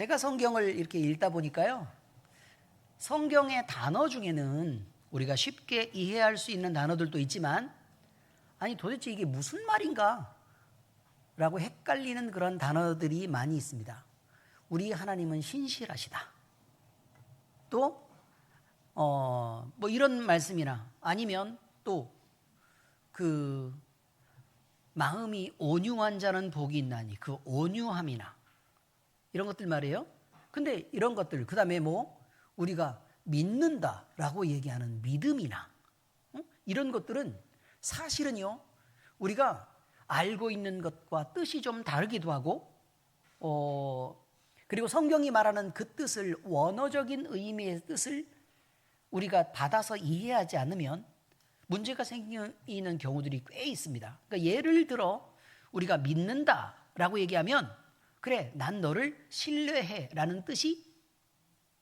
제가 성경을 이렇게 읽다 보니까요, 성경의 단어 중에는 우리가 쉽게 이해할 수 있는 단어들도 있지만, 아니 도대체 이게 무슨 말인가? 라고 헷갈리는 그런 단어들이 많이 있습니다. 우리 하나님은 신실하시다. 또 뭐 이런 말씀이나 아니면 또 그 마음이 온유한 자는 복이 있나니, 그 온유함이나 이런 것들 말이에요. 근데 이런 것들, 그 다음에 뭐 우리가 믿는다라고 얘기하는 믿음이나 이런 것들은 사실은요, 우리가 알고 있는 것과 뜻이 좀 다르기도 하고, 그리고 성경이 말하는 그 뜻을, 원어적인 의미의 뜻을 우리가 받아서 이해하지 않으면 문제가 생기는 경우들이 꽤 있습니다. 그러니까 예를 들어 우리가 믿는다라고 얘기하면, 그래 난 너를 신뢰해 라는 뜻이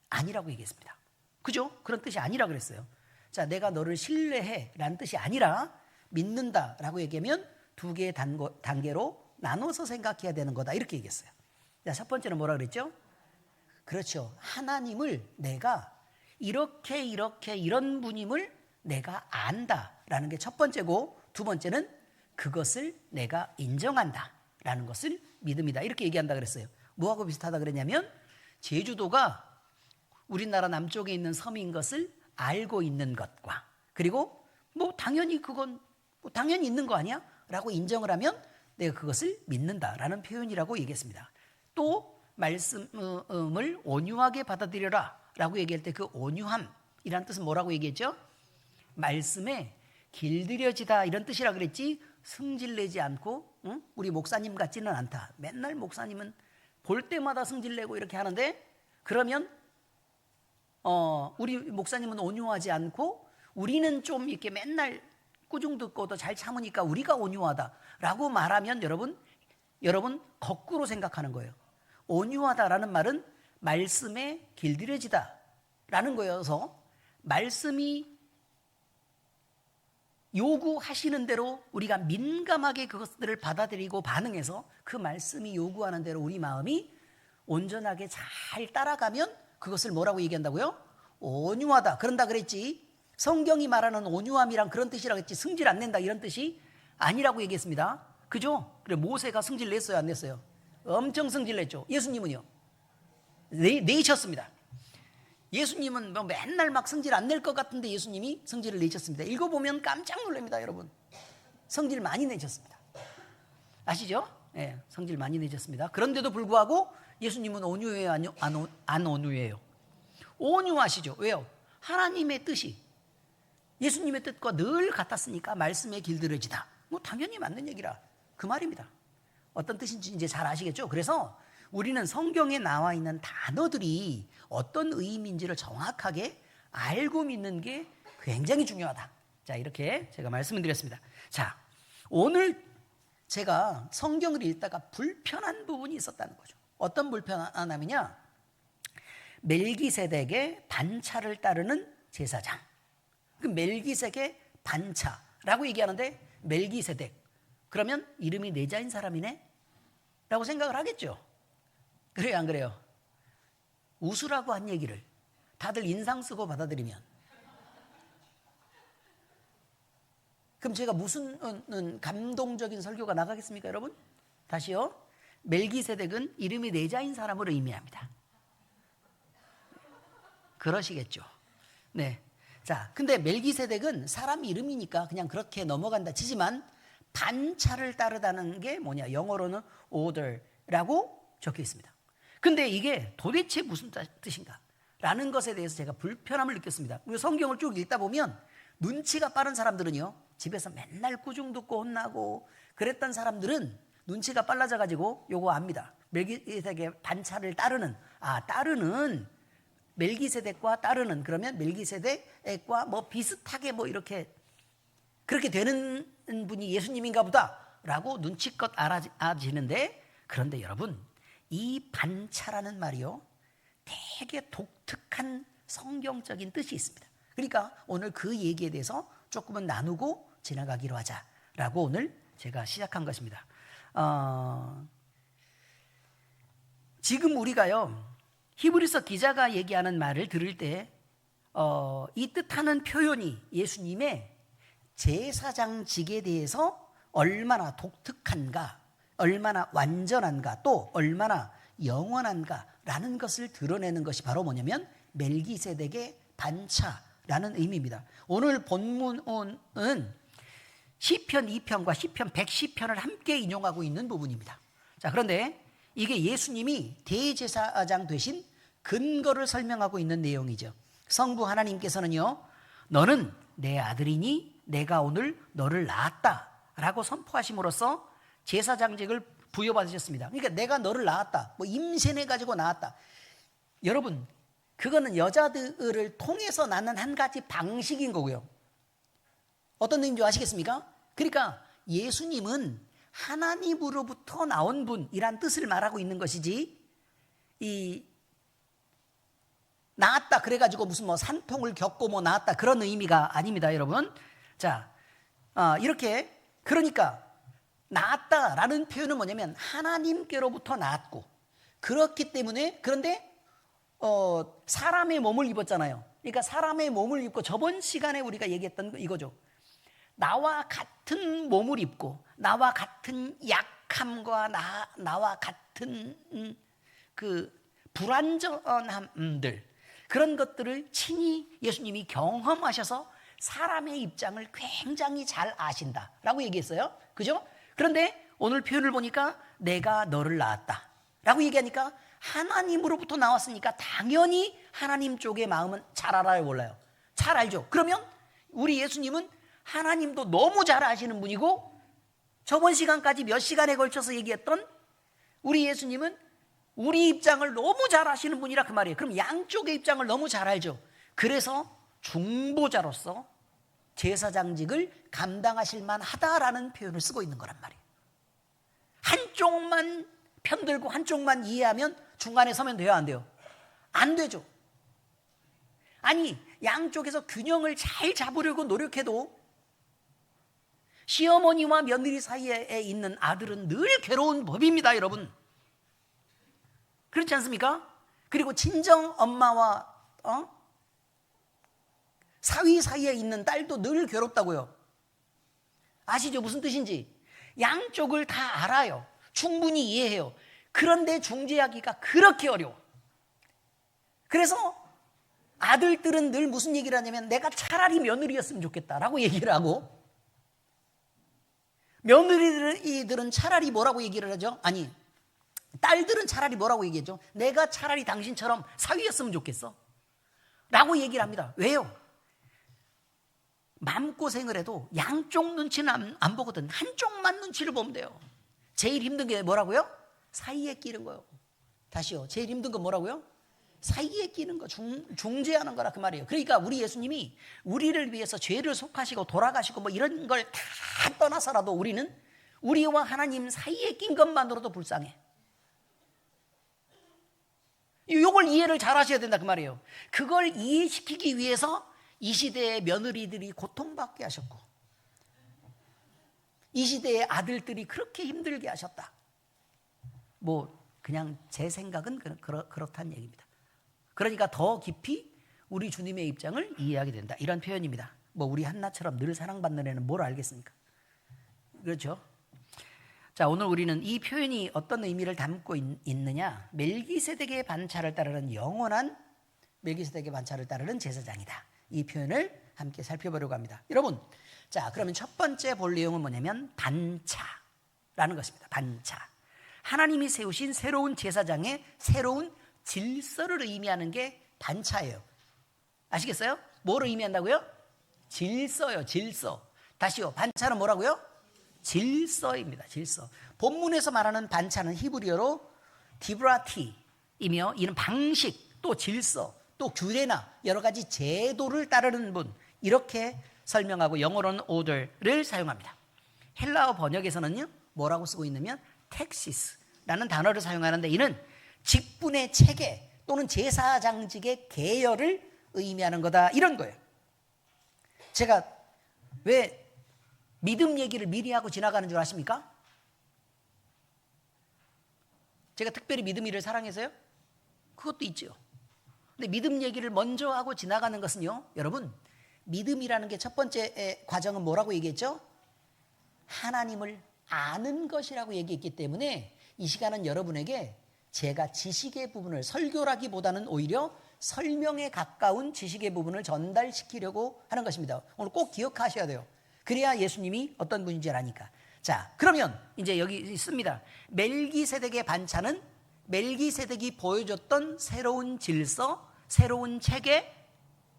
아니라고 얘기했습니다. 그죠? 그런 뜻이 아니라 그랬어요. 자, 내가 너를 신뢰해 라는 뜻이 아니라 믿는다 라고 얘기하면 두 개의 단계로 나눠서 생각해야 되는 거다, 이렇게 얘기했어요. 자, 첫 번째는 뭐라 그랬죠? 그렇죠. 하나님을 내가 이렇게 이런 분임을 내가 안다 라는 게 첫 번째고, 두 번째는 그것을 내가 인정한다 라는 것을 믿음이다, 이렇게 얘기한다 그랬어요. 뭐하고 비슷하다 그랬냐면, 제주도가 우리나라 남쪽에 있는 섬인 것을 알고 있는 것과, 그리고 뭐 당연히 그건 뭐 당연히 있는 거 아니야? 라고 인정을 하면 내가 그것을 믿는다라는 표현이라고 얘기했습니다. 또 말씀을 온유하게 받아들여라 라고 얘기할 때 그 온유함이라는 뜻은 뭐라고 얘기했죠? 말씀에 길들여지다 이런 뜻이라 그랬지, 승질내지 않고, 우리 목사님 같지는 않다. 맨날 목사님은 볼 때마다 승질내고 이렇게 하는데, 그러면 우리 목사님은 온유하지 않고 우리는 좀 이렇게 맨날 꾸중 듣고도 잘 참으니까 우리가 온유하다라고 말하면 여러분 거꾸로 생각하는 거예요. 온유하다라는 말은 말씀에 길들여지다라는 거여서, 말씀이 요구하시는 대로 우리가 민감하게 그것들을 받아들이고 반응해서 그 말씀이 요구하는 대로 우리 마음이 온전하게 잘 따라가면 그것을 뭐라고 얘기한다고요? 온유하다 그런다 그랬지, 성경이 말하는 온유함이란 그런 뜻이라고 했지 승질 안 낸다 이런 뜻이 아니라고 얘기했습니다. 그죠? 그래, 모세가 승질 냈어요, 안 냈어요? 엄청 승질 냈죠. 예수님은요? 내셨습니다. 예수님은 뭐 맨날 막 성질 안 낼 것 같은데 예수님이 성질을 내셨습니다. 읽어보면 깜짝 놀랍니다, 여러분. 성질 많이 내셨습니다. 아시죠? 네, 성질 많이 내셨습니다. 그런데도 불구하고 예수님은 온유해요, 안 온유해요? 온유하시죠. 왜요? 하나님의 뜻이 예수님의 뜻과 늘 같았으니까 말씀에 길들여지다. 뭐 당연히 맞는 얘기라 그 말입니다. 어떤 뜻인지 이제 잘 아시겠죠? 그래서 우리는 성경에 나와 있는 단어들이 어떤 의미인지를 정확하게 알고 믿는 게 굉장히 중요하다. 자, 이렇게 제가 말씀을 드렸습니다. 자, 오늘 제가 성경을 읽다가 불편한 부분이 있었다는 거죠. 어떤 불편함이냐? 멜기세덱의 반차를 따르는 제사장. 그 멜기세덱의 반차라고 얘기하는데, 멜기세덱 그러면 이름이 내자인 사람이네? 라고 생각을 하겠죠. 그래요, 안 그래요? 웃으라고 한 얘기를 다들 인상 쓰고 받아들이면, 그럼 제가 무슨 감동적인 설교가 나가겠습니까, 여러분? 다시요. 멜기세덱은 이름이 내자인 사람을 의미합니다. 그러시겠죠. 네. 자, 근데 멜기세덱은 사람 이름이니까 그냥 그렇게 넘어간다 치지만, 반차를 따르다는 게 뭐냐? 영어로는 order라고 적혀 있습니다. 근데 이게 도대체 무슨 뜻인가? 라는 것에 대해서 제가 불편함을 느꼈습니다. 우리 성경을 쭉 읽다 보면 눈치가 빠른 사람들은요, 집에서 맨날 꾸중 듣고 혼나고 그랬던 사람들은 눈치가 빨라져가지고 요거 압니다. 멜기세덱의 반차를 따르는, 따르는 멜기세덱과 따르는, 그러면 멜기세덱과 뭐 비슷하게 뭐 이렇게 그렇게 되는 분이 예수님인가 보다라고 눈치껏 알아지는데, 그런데 여러분, 이 반차라는 말이요, 되게 독특한 성경적인 뜻이 있습니다. 그러니까 오늘 그 얘기에 대해서 조금은 나누고 지나가기로 하자라고 오늘 제가 시작한 것입니다. 지금 우리가요, 히브리서 기자가 얘기하는 말을 들을 때 이 뜻하는 표현이 예수님의 제사장직에 대해서 얼마나 독특한가, 얼마나 완전한가, 또 얼마나 영원한가라는 것을 드러내는 것이 바로 뭐냐면 멜기세덱의 반차라는 의미입니다. 오늘 본문은 시편 2편과 시편 110편을 함께 인용하고 있는 부분입니다. 자, 그런데 이게 예수님이 대제사장 되신 근거를 설명하고 있는 내용이죠. 성부 하나님께서는요, 너는 내 아들이니 내가 오늘 너를 낳았다 라고 선포하심으로써 제사장직을 부여받으셨습니다. 그러니까 내가 너를 낳았다, 뭐 임신해가지고 낳았다. 여러분, 그거는 여자들을 통해서 낳는 한 가지 방식인 거고요. 어떤 의미인지 아시겠습니까? 그러니까 예수님은 하나님으로부터 나온 분이란 뜻을 말하고 있는 것이지, 이 낳았다 그래가지고 무슨 뭐 산통을 겪고 뭐 낳았다 그런 의미가 아닙니다, 여러분. 자, 이렇게 그러니까 낳았다라는 표현은 뭐냐면 하나님께로부터 낳았고, 그렇기 때문에, 그런데 사람의 몸을 입었잖아요. 그러니까 사람의 몸을 입고, 저번 시간에 우리가 얘기했던 거 이거죠. 나와 같은 몸을 입고 나와 같은 약함과 나와 같은 그 불완전함들, 그런 것들을 친히 예수님이 경험하셔서 사람의 입장을 굉장히 잘 아신다라고 얘기했어요. 그죠? 그런데 오늘 표현을 보니까 내가 너를 낳았다 라고 얘기하니까 하나님으로부터 나왔으니까 당연히 하나님 쪽의 마음은 잘 알아요, 몰라요? 잘 알죠. 그러면 우리 예수님은 하나님도 너무 잘 아시는 분이고, 저번 시간까지 몇 시간에 걸쳐서 얘기했던 우리 예수님은 우리 입장을 너무 잘 아시는 분이라 그 말이에요. 그럼 양쪽의 입장을 너무 잘 알죠. 그래서 중보자로서 제사장직을 감당하실 만하다라는 표현을 쓰고 있는 거란 말이에요. 한쪽만 편들고 한쪽만 이해하면 중간에 서면 돼요, 안 돼요? 안 되죠. 아니, 양쪽에서 균형을 잘 잡으려고 노력해도 시어머니와 며느리 사이에 있는 아들은 늘 괴로운 법입니다, 여러분. 그렇지 않습니까? 그리고 친정 엄마와 사위 사이에 있는 딸도 늘 괴롭다고요. 아시죠? 무슨 뜻인지. 양쪽을 다 알아요. 충분히 이해해요. 그런데 중재하기가 그렇게 어려워. 그래서 아들들은 늘 무슨 얘기를 하냐면 내가 차라리 며느리였으면 좋겠다라고 얘기를 하고, 며느리들은 차라리 뭐라고 얘기를 하죠? 아니, 딸들은 차라리 뭐라고 얘기했죠? 내가 차라리 당신처럼 사위였으면 좋겠어 라고 얘기를 합니다. 왜요? 마음고생을 해도 양쪽 눈치는 안 보거든. 한쪽만 눈치를 보면 돼요. 제일 힘든 게 뭐라고요? 사이에 끼는 거요. 다시요. 제일 힘든 건 뭐라고요? 사이에 끼는 거, 중재하는 거라 그 말이에요. 그러니까 우리 예수님이 우리를 위해서 죄를 속하시고 돌아가시고 뭐 이런 걸 다 떠나서라도 우리는 우리와 하나님 사이에 낀 것만으로도 불쌍해. 이걸 이해를 잘 하셔야 된다 그 말이에요. 그걸 이해시키기 위해서 이 시대의 며느리들이 고통받게 하셨고, 이 시대의 아들들이 그렇게 힘들게 하셨다. 뭐 그냥 제 생각은 그렇다는 얘기입니다. 그러니까 더 깊이 우리 주님의 입장을 이해하게 된다, 이런 표현입니다. 뭐 우리 한나처럼 늘 사랑받는 애는 뭘 알겠습니까? 그렇죠? 자, 오늘 우리는 이 표현이 어떤 의미를 담고 있느냐, 멜기세덱의 반차를 따르는 영원한 멜기세덱의 반차를 따르는 제사장이다, 이 표현을 함께 살펴보려고 합니다. 여러분, 자, 그러면 첫 번째 볼 내용은 뭐냐면 반차라는 것입니다. 반차. 하나님이 세우신 새로운 제사장의 새로운 질서를 의미하는 게 반차예요. 아시겠어요? 뭐를 의미한다고요? 질서요, 질서. 다시요, 반차는 뭐라고요? 질서입니다. 질서. 본문에서 말하는 반차는 히브리어로 디브라티이며, 이는 방식, 또 질서, 또 규례나 여러 가지 제도를 따르는 분, 이렇게 설명하고 영어로는 order를 사용합니다. 헬라어 번역에서는요, 뭐라고 쓰고 있냐면 텍시스라는 단어를 사용하는데, 이는 직분의 체계 또는 제사장직의 계열을 의미하는 거다, 이런 거예요. 제가 왜 믿음 얘기를 미리 하고 지나가는 줄 아십니까? 제가 특별히 믿음이를 사랑해서요? 그것도 있죠. 근데 믿음 얘기를 먼저 하고 지나가는 것은요, 여러분, 믿음이라는 게 첫 번째 과정은 뭐라고 얘기했죠? 하나님을 아는 것이라고 얘기했기 때문에 이 시간은 여러분에게 제가 지식의 부분을, 설교라기보다는 오히려 설명에 가까운 지식의 부분을 전달시키려고 하는 것입니다. 오늘 꼭 기억하셔야 돼요. 그래야 예수님이 어떤 분인지 아니까. 자, 그러면 이제 여기 있습니다. 멜기세덱의 반차는 멜기세덱이 보여줬던 새로운 질서, 새로운 체계,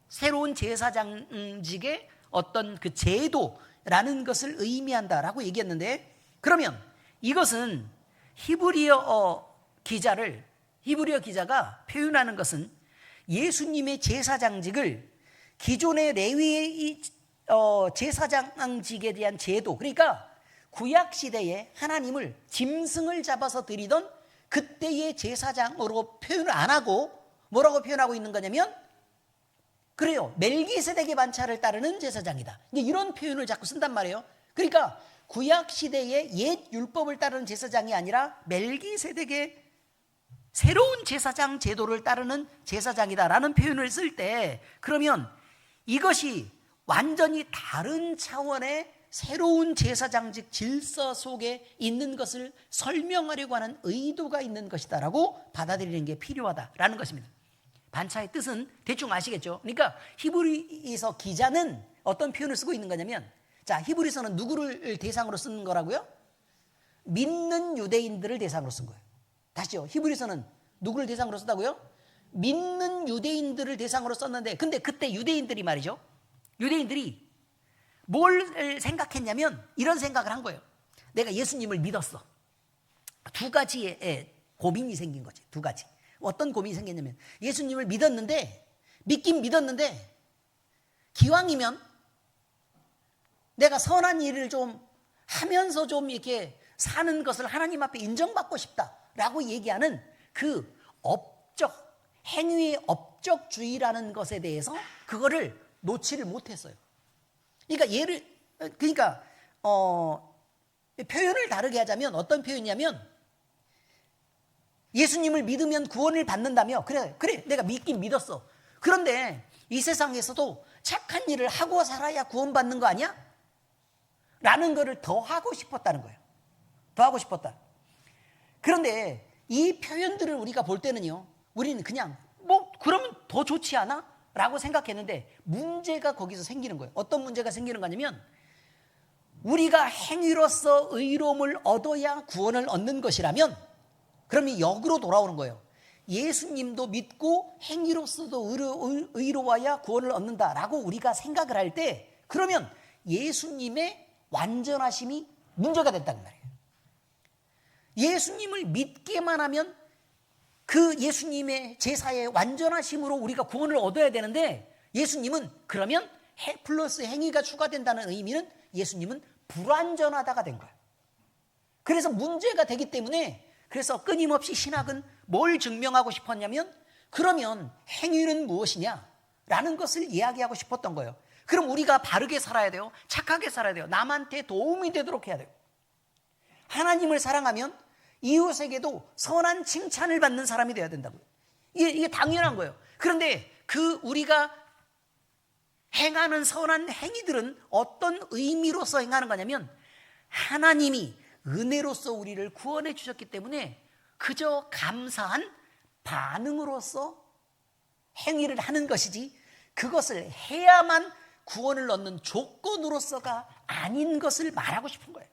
새로운 제사장직의 어떤 그 제도라는 것을 의미한다라고 얘기했는데, 그러면 이것은 히브리어 기자가 표현하는 것은 예수님의 제사장직을 기존의 레위의 제사장직에 대한 제도, 그러니까 구약시대에 하나님을 짐승을 잡아서 드리던 그때의 제사장으로 표현을 안 하고 뭐라고 표현하고 있는 거냐면, 그래요, 멜기세덱의 반차를 따르는 제사장이다, 이런 표현을 자꾸 쓴단 말이에요. 그러니까 구약시대의 옛 율법을 따르는 제사장이 아니라 멜기세덱의 새로운 제사장 제도를 따르는 제사장이다라는 표현을 쓸 때, 그러면 이것이 완전히 다른 차원의 새로운 제사장직 질서 속에 있는 것을 설명하려고 하는 의도가 있는 것이다라고 받아들이는 게 필요하다라는 것입니다. 반차의 뜻은 대충 아시겠죠? 그러니까 히브리서 기자는 어떤 표현을 쓰고 있는 거냐면, 자, 히브리서는 누구를 대상으로 쓰는 거라고요? 믿는 유대인들을 대상으로 쓴 거예요. 다시요, 히브리서는 누구를 대상으로 썼다고요? 믿는 유대인들을 대상으로 썼는데, 근데 그때 유대인들이 말이죠, 유대인들이 뭘 생각했냐면 이런 생각을 한 거예요. 내가 예수님을 믿었어. 두 가지의 고민이 생긴 거지. 두 가지. 어떤 고민이 생겼냐면, 예수님을 믿긴 믿었는데 기왕이면 내가 선한 일을 좀 하면서 좀 이렇게 사는 것을 하나님 앞에 인정받고 싶다라고 얘기하는 그 행위의 업적주의라는 것에 대해서 그거를 놓지를 못했어요. 그러니까 표현을 다르게 하자면 어떤 표현이냐면, 예수님을 믿으면 구원을 받는다며. 그래 내가 믿긴 믿었어. 그런데 이 세상에서도 착한 일을 하고 살아야 구원받는 거 아니야? 라는 거를 더 하고 싶었다는 거예요. 더 하고 싶었다. 그런데 이 표현들을 우리가 볼 때는요, 우리는 그냥 그러면 더 좋지 않아? 라고 생각했는데, 문제가 거기서 생기는 거예요. 어떤 문제가 생기는 거냐면, 우리가 행위로서 의로움을 얻어야 구원을 얻는 것이라면, 그러면 역으로 돌아오는 거예요. 예수님도 믿고 행위로서도 의로워야 구원을 얻는다라고 우리가 생각을 할 때, 그러면 예수님의 완전하심이 문제가 됐다는 말이에요. 예수님을 믿기만 하면 그 예수님의 제사의 완전하심으로 우리가 구원을 얻어야 되는데, 예수님은 그러면 플러스 행위가 추가된다는 의미는 예수님은 불완전하다가 된 거예요. 그래서 문제가 되기 때문에, 그래서 끊임없이 신학은 뭘 증명하고 싶었냐면, 그러면 행위는 무엇이냐라는 것을 이야기하고 싶었던 거예요. 그럼 우리가 바르게 살아야 돼요. 착하게 살아야 돼요. 남한테 도움이 되도록 해야 돼요. 하나님을 사랑하면 이웃에게도 선한 칭찬을 받는 사람이 되어야 된다고요. 이게 당연한 거예요. 그런데 우리가 행하는 선한 행위들은 어떤 의미로서 행하는 거냐면, 하나님이 은혜로서 우리를 구원해 주셨기 때문에 그저 감사한 반응으로서 행위를 하는 것이지, 그것을 해야만 구원을 얻는 조건으로서가 아닌 것을 말하고 싶은 거예요.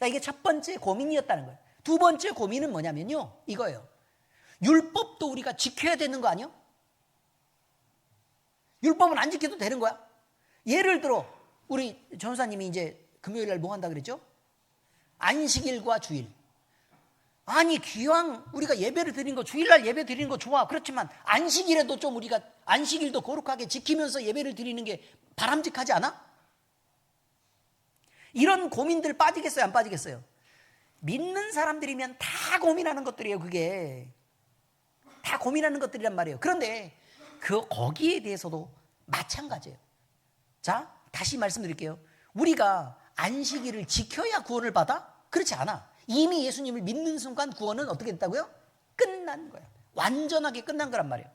이게 첫 번째 고민이었다는 거예요. 두 번째 고민은 뭐냐면요, 이거예요. 율법도 우리가 지켜야 되는 거 아니요? 율법은 안 지켜도 되는 거야. 예를 들어 우리 전사님이 이제 금요일 날 뭐 한다 그랬죠? 안식일과 주일. 아니, 기왕 우리가 예배를 드리는 거, 주일날 예배 드리는 거 좋아. 그렇지만 안식일에도 좀 우리가 안식일도 거룩하게 지키면서 예배를 드리는 게 바람직하지 않아? 이런 고민들 빠지겠어요, 안 빠지겠어요? 믿는 사람들이면 다 고민하는 것들이에요. 그게 다 고민하는 것들이란 말이에요. 그런데 거기에 대해서도 마찬가지예요. 자, 다시 말씀드릴게요. 우리가 안식일을 지켜야 구원을 받아? 그렇지 않아. 이미 예수님을 믿는 순간 구원은 어떻게 됐다고요? 끝난 거야. 완전하게 끝난 거란 말이에요.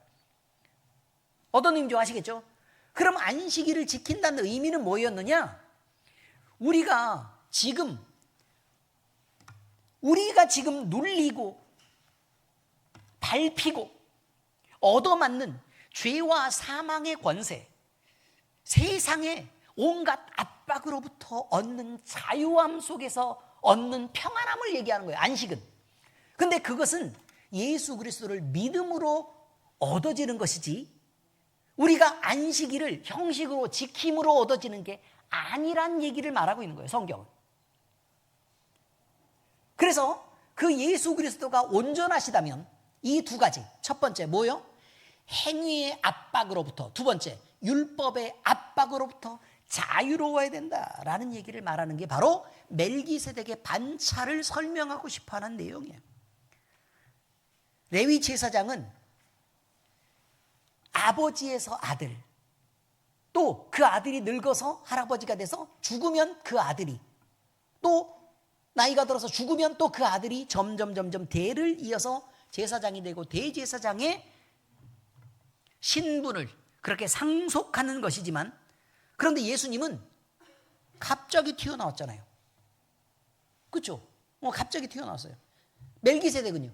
어떤 의미인지 아시겠죠? 그럼 안식일을 지킨다는 의미는 뭐였느냐? 우리가 지금 눌리고 밟히고 얻어맞는 죄와 사망의 권세, 세상의 온갖 압박으로부터 얻는 자유함 속에서 얻는 평안함을 얘기하는 거예요, 안식은. 근데 그것은 예수 그리스도를 믿음으로 얻어지는 것이지 우리가 안식일을 형식으로 지킴으로 얻어지는 게 아니란 얘기를 말하고 있는 거예요, 성경은. 그래서 그 예수 그리스도가 온전하시다면 이 두 가지, 첫 번째 뭐요? 행위의 압박으로부터, 두 번째 율법의 압박으로부터 자유로워야 된다라는 얘기를 말하는 게 바로 멜기세덱의 반차를 설명하고 싶어하는 내용이에요. 레위 제사장은 아버지에서 아들, 또 그 아들이 늙어서 할아버지가 돼서 죽으면 그 아들이, 또 나이가 들어서 죽으면 또 그 아들이 점점 대를 이어서 제사장이 되고 대제사장의 신분을 그렇게 상속하는 것이지만, 그런데 예수님은 갑자기 튀어나왔잖아요. 그렇죠? 갑자기 튀어나왔어요. 멜기세덱은요,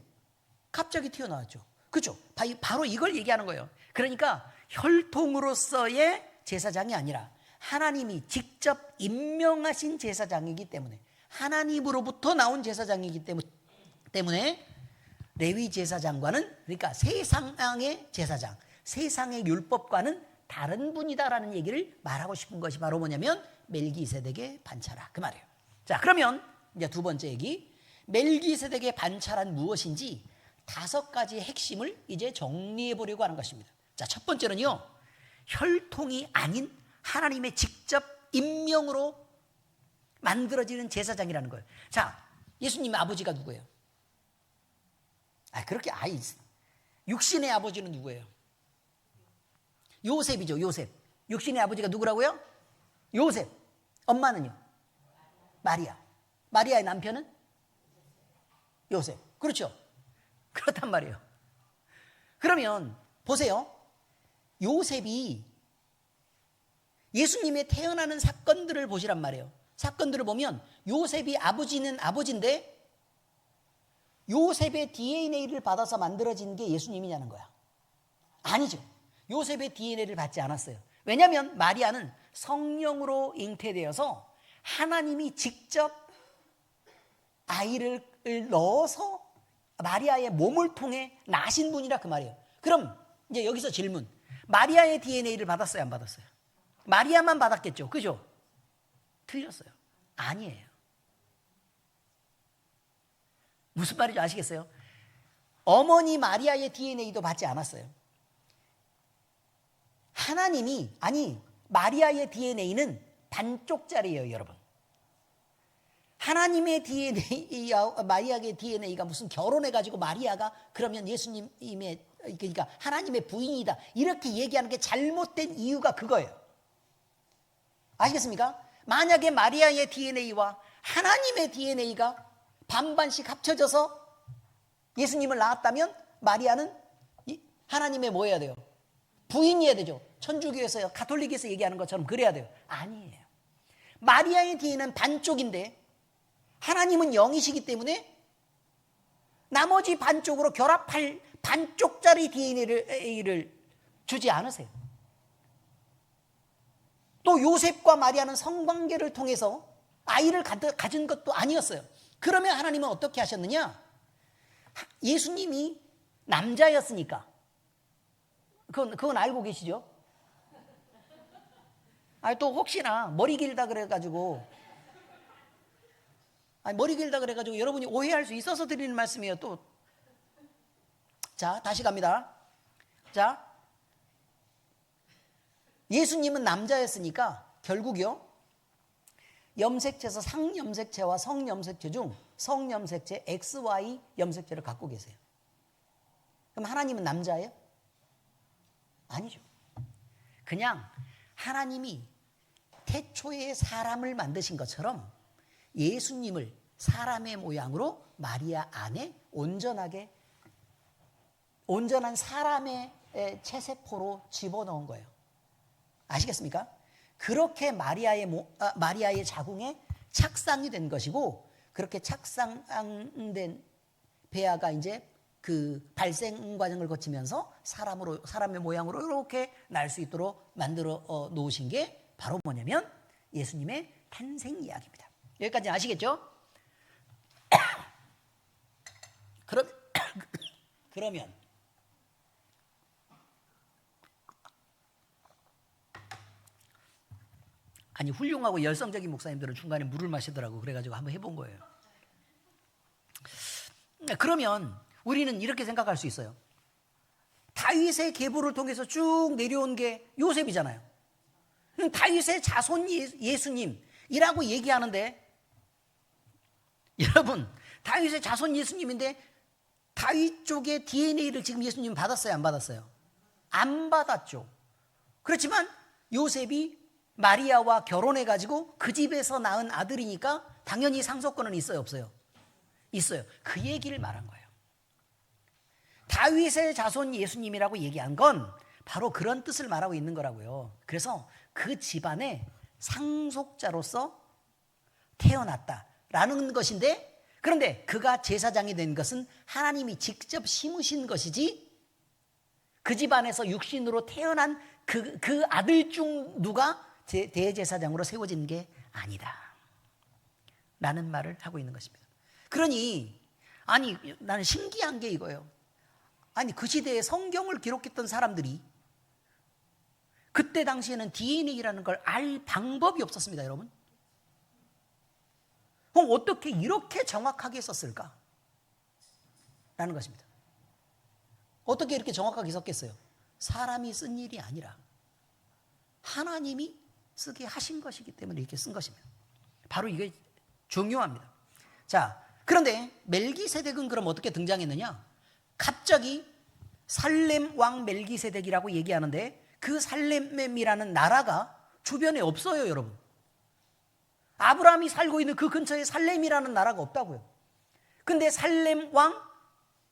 갑자기 튀어나왔죠. 그렇죠? 바로 이걸 얘기하는 거예요. 그러니까 혈통으로서의 제사장이 아니라 하나님이 직접 임명하신 제사장이기 때문에, 하나님으로부터 나온 제사장이기 때문에 레위 제사장과는, 그러니까 세상의 제사장, 세상의 율법과는 다른 분이다라는 얘기를 말하고 싶은 것이 바로 뭐냐면 멜기세덱의 반차라, 그 말이에요. 자, 그러면 이제 두 번째 얘기, 멜기세덱의 반차란 무엇인지 5가지 핵심을 이제 정리해 보려고 하는 것입니다. 자, 첫 번째는요, 혈통이 아닌 하나님의 직접 임명으로 만들어지는 제사장이라는 거예요. 자, 예수님의 아버지가 누구예요? 육신의 아버지는 누구예요? 요셉이죠, 요셉. 육신의 아버지가 누구라고요? 요셉. 엄마는요? 마리아. 마리아의 남편은? 요셉. 그렇죠? 그렇단 말이에요. 그러면 보세요. 요셉이 예수님의 태어나는 사건들을 보시란 말이에요. 사건들을 보면 요셉이 아버지는 아버지인데 요셉의 DNA를 받아서 만들어진 게 예수님이냐는 거야. 아니죠. 요셉의 DNA를 받지 않았어요. 왜냐하면 마리아는 성령으로 잉태되어서 하나님이 직접 아이를 넣어서 마리아의 몸을 통해 나신 분이라 그 말이에요. 그럼 이제 여기서 질문, 마리아의 DNA를 받았어요, 안 받았어요? 마리아만 받았겠죠, 그죠? 틀렸어요. 아니에요. 무슨 말인지 아시겠어요? 어머니 마리아의 DNA도 받지 않았어요. 하나님이, 마리아의 DNA는 반쪽짜리예요, 여러분. 하나님의 DNA와 마리아의 DNA가 무슨 결혼해가지고 마리아가 그러면 예수님의, 그러니까 하나님의 부인이다, 이렇게 얘기하는 게 잘못된 이유가 그거예요. 아시겠습니까? 만약에 마리아의 DNA와 하나님의 DNA가 반반씩 합쳐져서 예수님을 낳았다면 마리아는 하나님의 뭐 해야 돼요? 부인이어야 되죠. 천주교에서, 가톨릭에서 얘기하는 것처럼 그래야 돼요. 아니에요. 마리아의 DNA는 반쪽인데 하나님은 영이시기 때문에 나머지 반쪽으로 결합할 반쪽짜리 DNA를 주지 않으세요. 또 요셉과 마리아는 성관계를 통해서 아이를 가진 것도 아니었어요. 그러면 하나님은 어떻게 하셨느냐? 예수님이 남자였으니까, 그건 알고 계시죠? 또 혹시나 머리 길다 그래가지고 여러분이 오해할 수 있어서 드리는 말씀이에요. 또, 자, 다시 갑니다. 자, 예수님은 남자였으니까 결국요, 염색체에서 상염색체와 성염색체 중 성염색체 XY 염색체를 갖고 계세요. 그럼 하나님은 남자예요? 아니죠. 그냥 하나님이 태초에 사람을 만드신 것처럼 예수님을 사람의 모양으로 마리아 안에 온전하게 온전한 사람의 체세포로 집어넣은 거예요. 아시겠습니까? 그렇게 마리아의 자궁에 착상이 된 것이고, 그렇게 착상된 배아가 이제 그 발생 과정을 거치면서 사람의 모양으로 이렇게 날 수 있도록 만들어 놓으신 게 바로 뭐냐면 예수님의 탄생 이야기입니다. 여기까지 아시겠죠? 그러면 아니, 훌륭하고 열성적인 목사님들은 중간에 물을 마시더라고. 그래가지고 한번 해본 거예요. 그러면 우리는 이렇게 생각할 수 있어요. 다윗의 계보를 통해서 쭉 내려온 게 요셉이잖아요. 다윗의 자손 예수님이라고 얘기하는데, 여러분, 다윗의 자손 예수님인데 다윗 쪽의 DNA를 지금 예수님 받았어요, 안 받았어요? 안 받았죠. 그렇지만 요셉이 마리아와 결혼해가지고 그 집에서 낳은 아들이니까 당연히 상속권은 있어요, 없어요? 있어요. 그 얘기를 말한 거예요. 다윗의 자손 예수님이라고 얘기한 건 바로 그런 뜻을 말하고 있는 거라고요. 그래서 그 집안의 상속자로서 태어났다라는 것인데, 그런데 그가 제사장이 된 것은 하나님이 직접 심으신 것이지, 그 집안에서 육신으로 태어난 그 아들 중 누가 대제사장으로 세워진 게 아니다 라는 말을 하고 있는 것입니다. 그러니 아니, 나는 신기한 게 이거예요. 아니, 그 시대에 성경을 기록했던 사람들이 그때 당시에는 DNA라는 걸 알 방법이 없었습니다, 여러분. 그럼 어떻게 이렇게 정확하게 썼을까? 라는 것입니다. 어떻게 이렇게 정확하게 썼겠어요? 사람이 쓴 일이 아니라 하나님이 쓰게 하신 것이기 때문에 이렇게 쓴 것입니다. 바로 이게 중요합니다. 자, 그런데 멜기세덱은 그럼 어떻게 등장했느냐? 갑자기 살렘 왕 멜기세덱이라고 얘기하는데, 그 살렘이라는 나라가 주변에 없어요, 여러분. 아브라함이 살고 있는 그 근처에 살렘이라는 나라가 없다고요. 근데 살렘 왕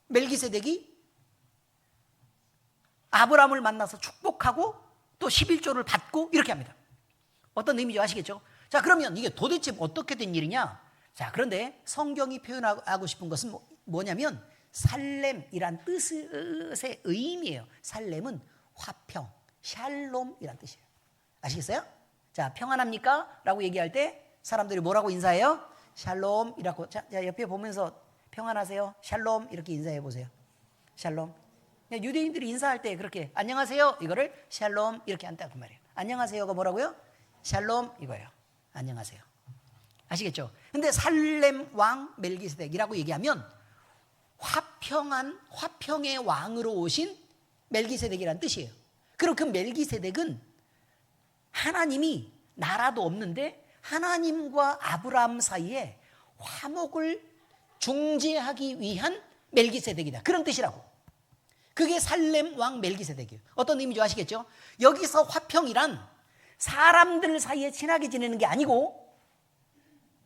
멜기세덱이 아브라함을 만나서 축복하고 또 11조를 받고 이렇게 합니다. 어떤 의미인지 아시겠죠? 자, 그러면 이게 도대체 어떻게 된 일이냐? 자, 그런데 성경이 표현하고 싶은 것은 뭐냐면 살렘이란 뜻의 의미예요. 살렘은 화평, 샬롬이란 뜻이에요. 아시겠어요? 자, 평안합니까? 라고 얘기할 때 사람들이 뭐라고 인사해요? 샬롬이라고. 자, 옆에 보면서 평안하세요? 샬롬 이렇게 인사해 보세요. 샬롬. 유대인들이 인사할 때 그렇게 안녕하세요 이거를 샬롬 이렇게 한다 그 말이에요. 안녕하세요가 뭐라고요? 샬롬 이거예요. 안녕하세요. 아시겠죠? 근데 살렘 왕 멜기세덱이라고 얘기하면 화평의 왕으로 오신 멜기세덱이란 뜻이에요. 그럼 그 멜기세덱은 하나님이 나라도 없는데 하나님과 아브라함 사이에 화목을 중재하기 위한 멜기세덱이다, 그런 뜻이라고. 그게 살렘 왕 멜기세덱이에요. 어떤 의미인지 아시겠죠? 여기서 화평이란 사람들 사이에 친하게 지내는 게 아니고,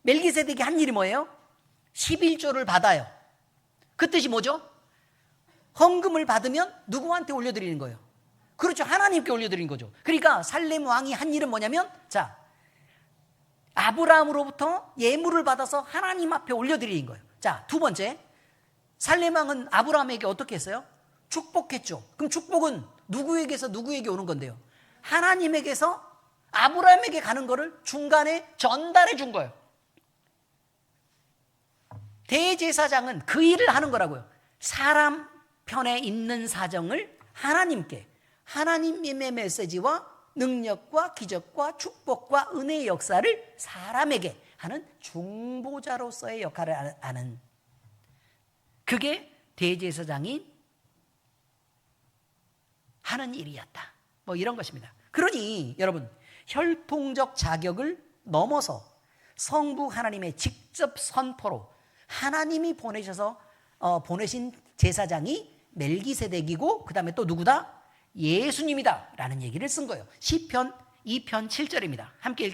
멜기세덱이 한 일이 뭐예요? 11조를 받아요. 그 뜻이 뭐죠? 헌금을 받으면 누구한테 올려드리는 거예요? 그렇죠, 하나님께 올려드리는 거죠. 그러니까 살렘 왕이 한 일은 뭐냐면, 자, 아브라함으로부터 예물을 받아서 하나님 앞에 올려드리는 거예요. 자, 두 번째, 살렘 왕은 아브라함에게 어떻게 했어요? 축복했죠. 그럼 축복은 누구에게서 누구에게 오는 건데요? 하나님에게서 아브라함에게 가는 거를 중간에 전달해 준 거예요. 대제사장은 그 일을 하는 거라고요. 사람 편에 있는 사정을 하나님께, 하나님의 메시지와 능력과 기적과 축복과 은혜의 역사를 사람에게 하는 중보자로서의 역할을 하는, 그게 대제사장이 하는 일이었다, 뭐 이런 것입니다. 그러니 여러분, 혈통적 자격을 넘어서 성부 하나님의 직접 선포로 하나님이 보내신 제사장이 멜기세덱이고, 그 다음에 또 누구다? 예수님이다 라는 얘기를 쓴 거예요. 시편 2편 7절입니다. 함께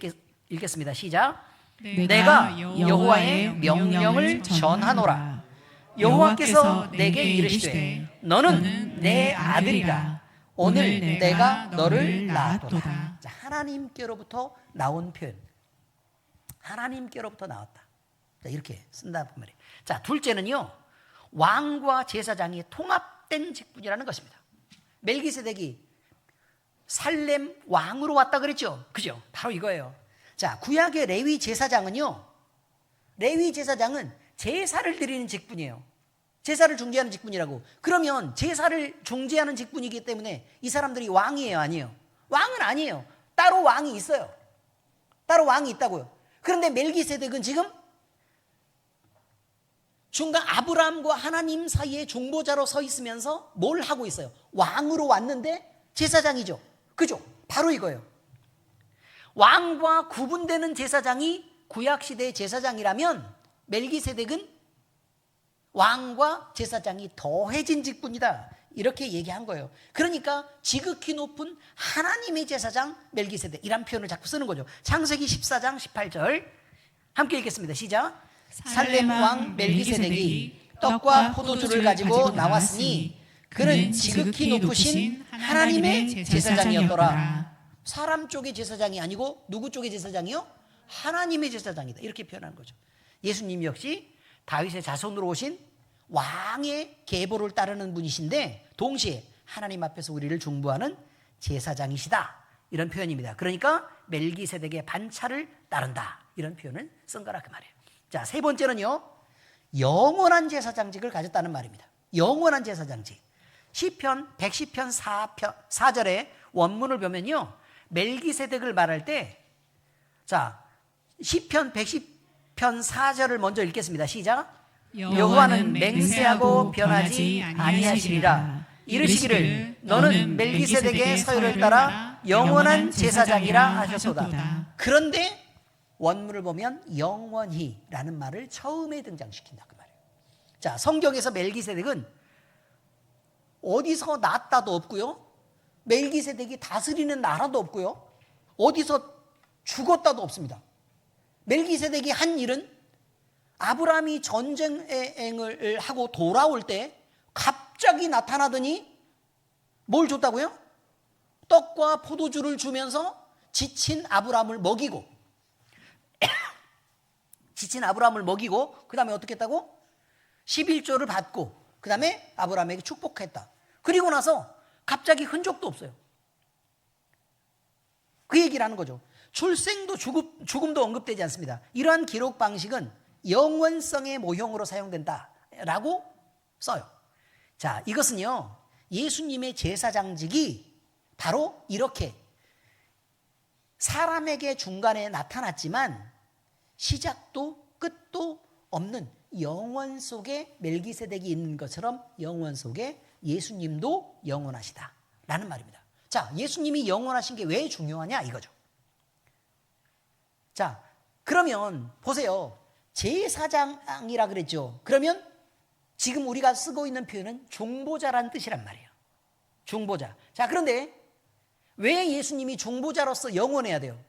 읽겠습니다. 시작. 내가 여호와의 명령을 전하노라. 여호와께서 내게 이르시되 너는 내 아들이라. 오늘 내가 너를 낳았도다. 자, 하나님께로부터 나온 표현. 하나님께로부터 나왔다. 자, 이렇게 쓴다 그 말이에요. 자, 둘째는요, 왕과 제사장이 통합된 직분이라는 것입니다. 멜기세덱이 살렘 왕으로 왔다 그랬죠? 그죠? 바로 이거예요. 자, 구약의 레위 제사장은요, 레위 제사장은 제사를 드리는 직분이에요. 제사를 중재하는 직분이라고. 그러면 제사를 중재하는 직분이기 때문에 이 사람들이 왕이에요, 아니에요? 왕은 아니에요. 따로 왕이 있어요. 따로 왕이 있다고요. 그런데 멜기세덱은 지금 중간 아브라함과 하나님 사이에 중보자로 서 있으면서 뭘 하고 있어요? 왕으로 왔는데 제사장이죠. 그죠? 바로 이거예요. 왕과 구분되는 제사장이 구약시대의 제사장이라면 멜기세덱은 왕과 제사장이 더해진 직분이다. 이렇게 얘기한 거예요. 그러니까 지극히 높은 하나님의 제사장 멜기세덱이란 표현을 자꾸 쓰는 거죠. 창세기 14장 18절 함께 읽겠습니다. 시작. 살렘 왕 멜기세덱이 떡과 포도주를 가지고 나왔으니 그는 지극히 높으신 하나님의 제사장이었더라. 사람 쪽의 제사장이 아니고 누구 쪽의 제사장이요? 하나님의 제사장이다. 이렇게 표현하는 거죠. 예수님 역시 다윗의 자손으로 오신 왕의 계보를 따르는 분이신데 동시에 하나님 앞에서 우리를 중보하는 제사장이시다. 이런 표현입니다. 그러니까 멜기세덱의 반차를 따른다. 이런 표현을 쓴 거라 그 말이에요. 자, 세 번째는요, 영원한 제사장직을 가졌다는 말입니다. 영원한 제사장직. 시편 110편 4절에 원문을 보면요, 멜기세덱을 말할 때, 자, 시편 110편 4절을 먼저 읽겠습니다. 시작. 여호와는 맹세하고 변하지 아니하시리라. 이르시기를 너는 멜기세덱의 서열을 따라 영원한 제사장이라 하셨도다. 그런데 원문을 보면 영원히라는 말을 처음에 등장시킨다 그 말이에요. 자, 성경에서 멜기세덱은 어디서 났다도 없고요, 멜기세덱이 다스리는 나라도 없고요, 어디서 죽었다도 없습니다. 멜기세덱이 한 일은 아브라함이 전쟁을 하고 돌아올 때 갑자기 나타나더니 뭘 줬다고요? 떡과 포도주를 주면서 지친 아브라함을 먹이고 그 다음에 어떻게 했다고? 11조를 받고 그 다음에 아브라함에게 축복했다. 그리고 나서 갑자기 흔적도 없어요. 그 얘기를 하는 거죠. 출생도 죽음도 언급되지 않습니다. 이러한 기록 방식은 영원성의 모형으로 사용된다라고 써요. 자, 이것은요, 예수님의 제사장직이 바로 이렇게 사람에게 중간에 나타났지만 시작도 끝도 없는 영원 속에 멜기세덱이 있는 것처럼 영원 속에 예수님도 영원하시다라는 말입니다. 자, 예수님이 영원하신 게 왜 중요하냐 이거죠. 자, 그러면 보세요. 제사장이라 그랬죠. 그러면 지금 우리가 쓰고 있는 표현은 중보자라는 뜻이란 말이에요. 중보자. 자, 그런데 왜 예수님이 중보자로서 영원해야 돼요?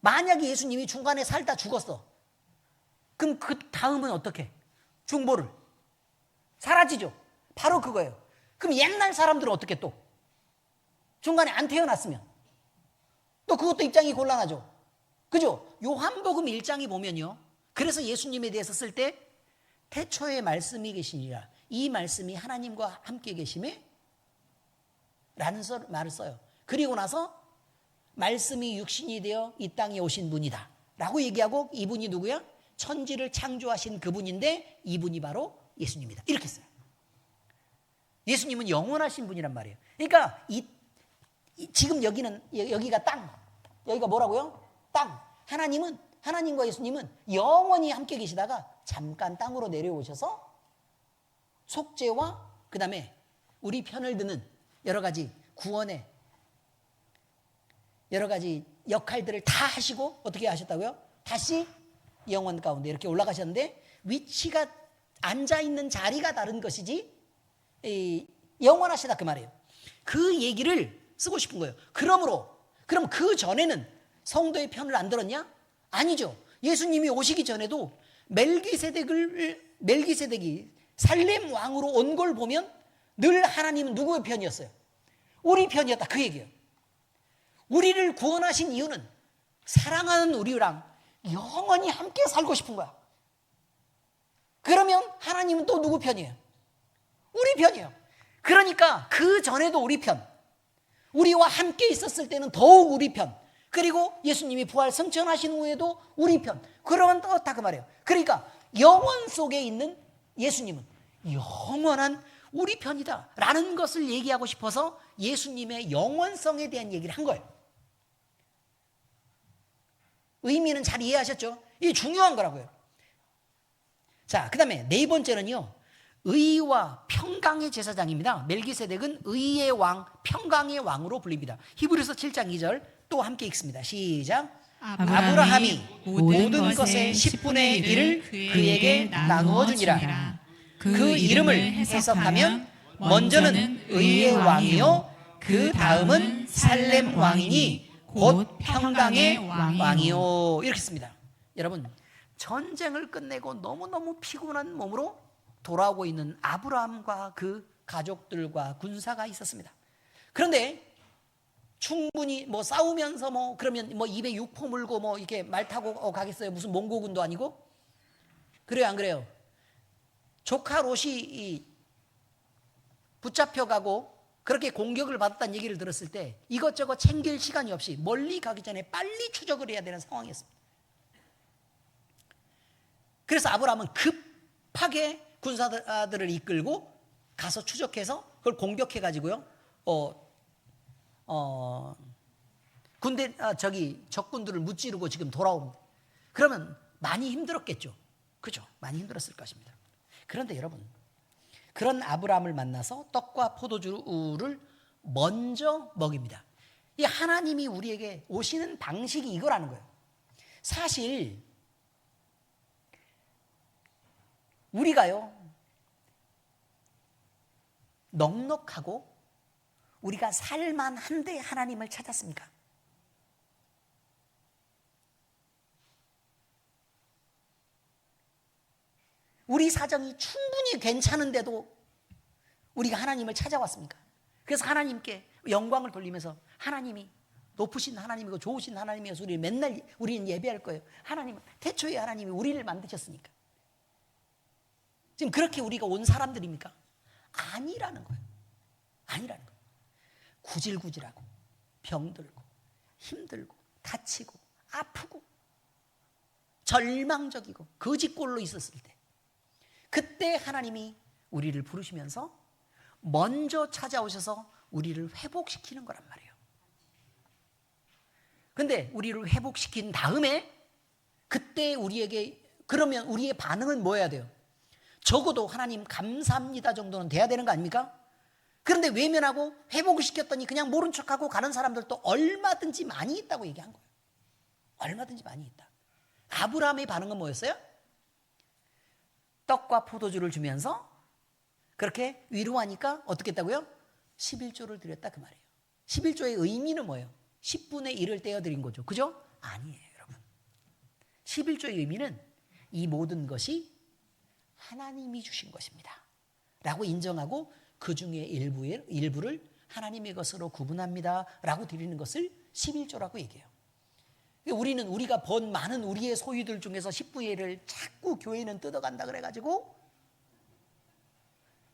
만약에 예수님이 중간에 살다 죽었어. 그럼 그 다음은 어떻게? 중보를. 사라지죠. 바로 그거예요. 그럼 옛날 사람들은 어떻게 또? 중간에 안 태어났으면. 또 그것도 입장이 곤란하죠. 그죠? 요한복음 1장이 보면요. 그래서 예수님에 대해서 쓸 때 태초에 말씀이 계시니라. 이 말씀이 하나님과 함께 계심에 라는 말을 써요. 그리고 나서 말씀이 육신이 되어 이 땅에 오신 분이다 라고 얘기하고 이분이 누구야? 천지를 창조하신 그분인데 이분이 바로 예수님이다. 이렇게 써요. 예수님은 영원하신 분이란 말이에요. 그러니까 지금 여기가 땅. 여기가 뭐라고요? 땅. 하나님과 예수님은 영원히 함께 계시다가 잠깐 땅으로 내려오셔서 속죄와 그 다음에 우리 편을 드는 여러 가지 구원의 여러 가지 역할들을 다 하시고 어떻게 하셨다고요? 다시 영원 가운데 이렇게 올라가셨는데 위치가 앉아있는 자리가 다른 것이지 영원하시다 그 말이에요. 그 얘기를 쓰고 싶은 거예요. 그럼 그 전에는 성도의 편을 안 들었냐? 아니죠. 예수님이 오시기 전에도 멜기세덱이 살렘 왕으로 온 걸 보면 늘 하나님은 누구의 편이었어요? 우리 편이었다, 그 얘기예요. 우리를 구원하신 이유는 사랑하는 우리랑 영원히 함께 살고 싶은 거야. 그러면 하나님은 또 누구 편이에요? 우리 편이에요. 그러니까 그 전에도 우리 편, 우리와 함께 있었을 때는 더욱 우리 편, 그리고 예수님이 부활 승천하신 후에도 우리 편. 그러면 다 그 말이에요. 그러니까 영원 속에 있는 예수님은 영원한 우리 편이다 라는 것을 얘기하고 싶어서 예수님의 영원성에 대한 얘기를 한 거예요. 의미는 잘 이해하셨죠? 이게 중요한 거라고요. 자, 그 다음에 네 번째는요, 의와 평강의 제사장입니다. 멜기세덱은 의의 왕, 평강의 왕으로 불립니다. 히브리서 7장 2절 또 함께 읽습니다. 시작. 아브라함이 모든 것의 10분의 1을 그에게 나누어 주니라. 그 이름을 해석하면 먼저는 의의 왕이요, 그 다음은 살렘 왕이니 곧 평강의 왕이요. 이렇게 씁니다. 여러분, 전쟁을 끝내고 너무너무 피곤한 몸으로 돌아오고 있는 아브라함과 그 가족들과 군사가 있었습니다. 그런데 충분히 뭐 싸우면서 뭐 그러면 뭐 입에 육포 물고 뭐 이렇게 말 타고 가겠어요? 무슨 몽고군도 아니고? 그래요, 안 그래요? 조카 롯이 붙잡혀가고 그렇게 공격을 받았다는 얘기를 들었을 때 이것저것 챙길 시간이 없이 멀리 가기 전에 빨리 추적을 해야 되는 상황이었습니다. 그래서 아브라함은 급하게 군사들을 이끌고 가서 추적해서 그걸 공격해가지고요, 적군들을 무찌르고 지금 돌아옵니다. 그러면 많이 힘들었겠죠. 그죠? 많이 힘들었을 것입니다. 그런데 여러분, 그런 아브라함을 만나서 떡과 포도주를 먼저 먹입니다. 이 하나님이 우리에게 오시는 방식이 이거라는 거예요. 사실 우리가요, 넉넉하고 우리가 살만한데 하나님을 찾았습니까? 우리 사정이 충분히 괜찮은데도 우리가 하나님을 찾아왔습니까? 그래서 하나님께 영광을 돌리면서 하나님이 높으신 하나님이고 좋으신 하나님이어서 우리는 예배할 거예요. 하나님은 태초에 하나님이 우리를 만드셨으니까. 지금 그렇게 우리가 온 사람들입니까? 아니라는 거예요. 아니라는 거예요. 구질구질하고 병들고 힘들고 다치고 아프고 절망적이고 거지꼴로 있었을 때, 그때 하나님이 우리를 부르시면서 먼저 찾아오셔서 우리를 회복시키는 거란 말이에요. 근데 우리를 회복시킨 다음에 그때 우리에게, 그러면 우리의 반응은 뭐 해야 돼요? 적어도 하나님 감사합니다 정도는 돼야 되는 거 아닙니까? 그런데 외면하고 회복을 시켰더니 그냥 모른 척하고 가는 사람들도 얼마든지 많이 있다고 얘기한 거예요. 얼마든지 많이 있다. 아브라함의 반응은 뭐였어요? 떡과 포도주를 주면서 그렇게 위로하니까 어떻게 했다고요? 11조를 드렸다 그 말이에요. 11조의 의미는 뭐예요? 10분의 1을 떼어드린 거죠. 그죠? 아니에요, 여러분. 11조의 의미는 이 모든 것이 하나님이 주신 것입니다 라고 인정하고 그 중에 일부를 하나님의 것으로 구분합니다 라고 드리는 것을 11조라고 얘기해요. 우리는 우리가 번 많은 우리의 소유들 중에서 10분의 1을 자꾸 교회는 뜯어간다 그래가지고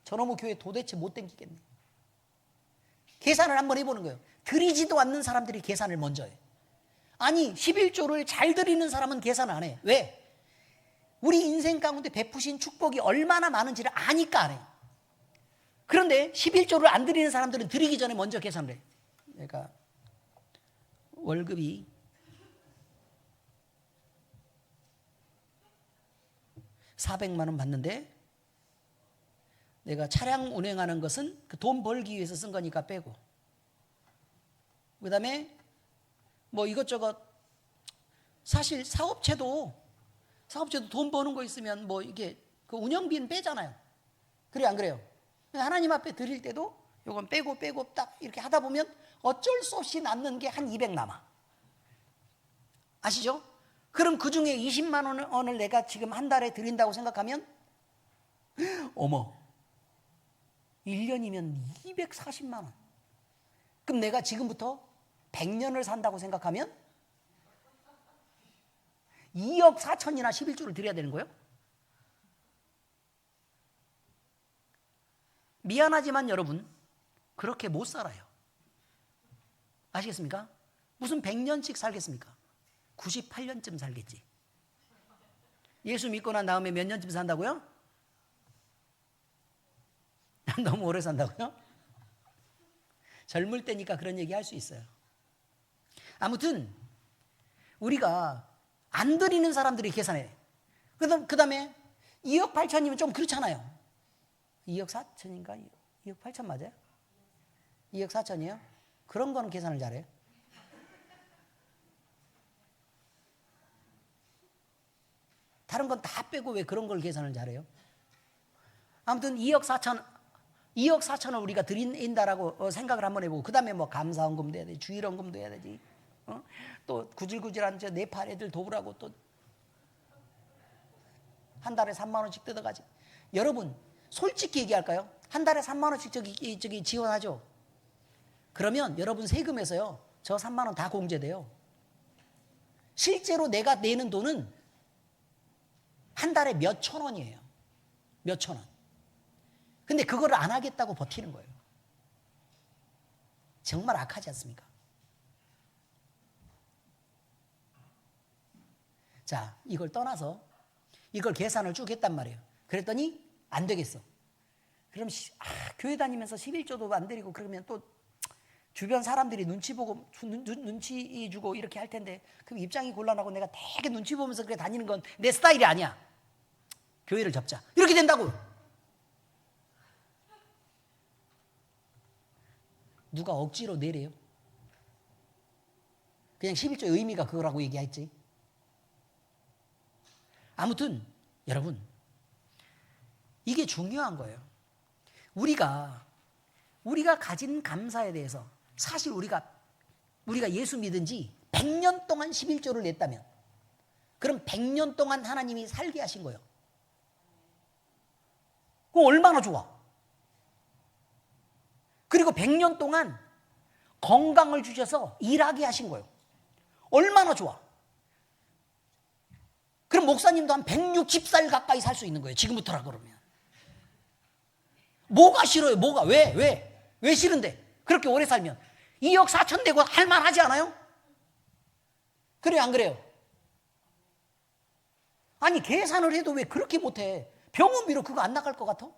저놈의 교회 도대체 못 댕기겠네. 계산을 한번 해보는 거예요. 드리지도 않는 사람들이 계산을 먼저 해. 아니 11조를 잘 드리는 사람은 계산 안 해. 왜? 우리 인생 가운데 베푸신 축복이 얼마나 많은지를 아니까 안 해요. 그런데 11조를 안 드리는 사람들은 드리기 전에 먼저 계산을 해. 내가 월급이 400만 원 받는데 내가 차량 운행하는 것은 그 돈 벌기 위해서 쓴 거니까 빼고, 그 다음에 뭐 이것저것, 사실 사업체도 돈 버는 거 있으면 뭐 이게 그 운영비는 빼잖아요. 그래 안 그래요? 하나님 앞에 드릴 때도 요건 빼고 딱 이렇게 하다 보면 어쩔 수 없이 남는 게 한 200 남아. 아시죠? 그럼 그 중에 20만 원을 내가 지금 한 달에 드린다고 생각하면 어머, 1년이면 240만 원. 그럼 내가 지금부터 100년을 산다고 생각하면 2억 4천이나 11조를 드려야 되는 거예요? 미안하지만 여러분, 그렇게 못 살아요. 아시겠습니까? 무슨 100년씩 살겠습니까? 98년쯤 살겠지. 예수 믿고 난 다음에 몇 년쯤 산다고요? 너무 오래 산다고요? 젊을 때니까 그런 얘기 할 수 있어요. 아무튼 우리가 안 드리는 사람들이 계산해. 그 다음에 2억 8천이면 좀 그렇잖아요. 2억 4천인가? 2억 8천 맞아요? 2억 4천이요? 그런 거는 계산을 잘해요. 다른 건 다 빼고 왜 그런 걸 계산을 잘해요? 아무튼 2억 4천을 우리가 드린다라고 생각을 한번 해보고, 그 다음에 뭐 감사헌금도 해야 되지, 주일헌금도 해야 되지, 또 구질구질한 저 네팔 애들 도우라고 또 한 달에 3만 원씩 뜯어가지. 여러분 솔직히 얘기할까요? 한 달에 3만 원씩 저기 지원하죠. 그러면 여러분 세금에서요, 저 3만 원 다 공제돼요. 실제로 내가 내는 돈은 한 달에 몇 천 원이에요. 몇 천 원. 근데 그걸 안 하겠다고 버티는 거예요. 정말 악하지 않습니까? 자, 이걸 떠나서 이걸 계산을 쭉 했단 말이에요. 그랬더니 안 되겠어. 그럼 교회 다니면서 11조도 안 드리고 그러면 또 주변 사람들이 눈치 보고 눈치 주고 이렇게 할 텐데, 그럼 입장이 곤란하고 내가 되게 눈치 보면서 그렇게 다니는 건 내 스타일이 아니야. 교회를 접자. 이렇게 된다고. 누가 억지로 내래요? 그냥 11조의 의미가 그거라고 얘기했지. 아무튼 여러분, 이게 중요한 거예요. 우리가 가진 감사에 대해서, 사실 우리가 예수 믿은 지 100년 동안 11조를 냈다면, 그럼 100년 동안 하나님이 살게 하신 거예요. 그거 얼마나 좋아. 그리고 100년 동안 건강을 주셔서 일하게 하신 거예요. 얼마나 좋아. 그럼 목사님도 한 160살 가까이 살 수 있는 거예요. 지금부터라 그러면. 뭐가 싫어요? 뭐가? 왜 싫은데? 그렇게 오래 살면 2억 4천 되고 할만하지 않아요? 그래요, 안 그래요? 아니, 계산을 해도 왜 그렇게 못해? 병원비로 그거 안 나갈 것 같아?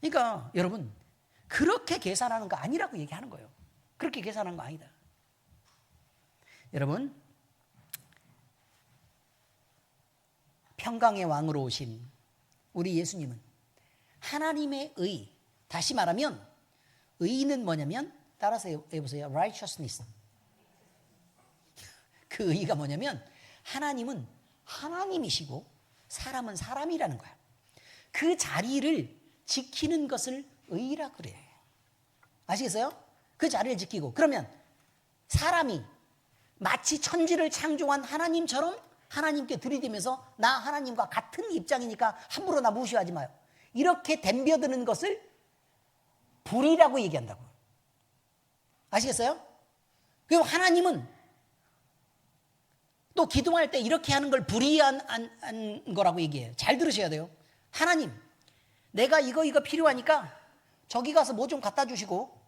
그러니까 여러분, 그렇게 계산하는 거 아니라고 얘기하는 거예요. 그렇게 계산하는 거 아니다. 여러분, 평강의 왕으로 오신 우리 예수님은 하나님의 의, 다시 말하면 의는 뭐냐면, 따라서 해보세요. righteousness. 그 의가 뭐냐면, 하나님은 하나님이시고 사람은 사람이라는 거야. 그 자리를 지키는 것을 의라 그래. 아시겠어요? 그 자리를 지키고, 그러면 사람이 마치 천지를 창조한 하나님처럼 하나님께 들이대면서 나 하나님과 같은 입장이니까 함부로 나 무시하지 마요, 이렇게 덤벼드는 것을 불의라고 얘기한다고. 아시겠어요? 그리고 하나님은 또 기도할 때 이렇게 하는 걸 불의한 거라고 얘기해요. 잘 들으셔야 돼요. 하나님, 내가 이거 필요하니까 저기 가서 뭐 좀 갖다 주시고,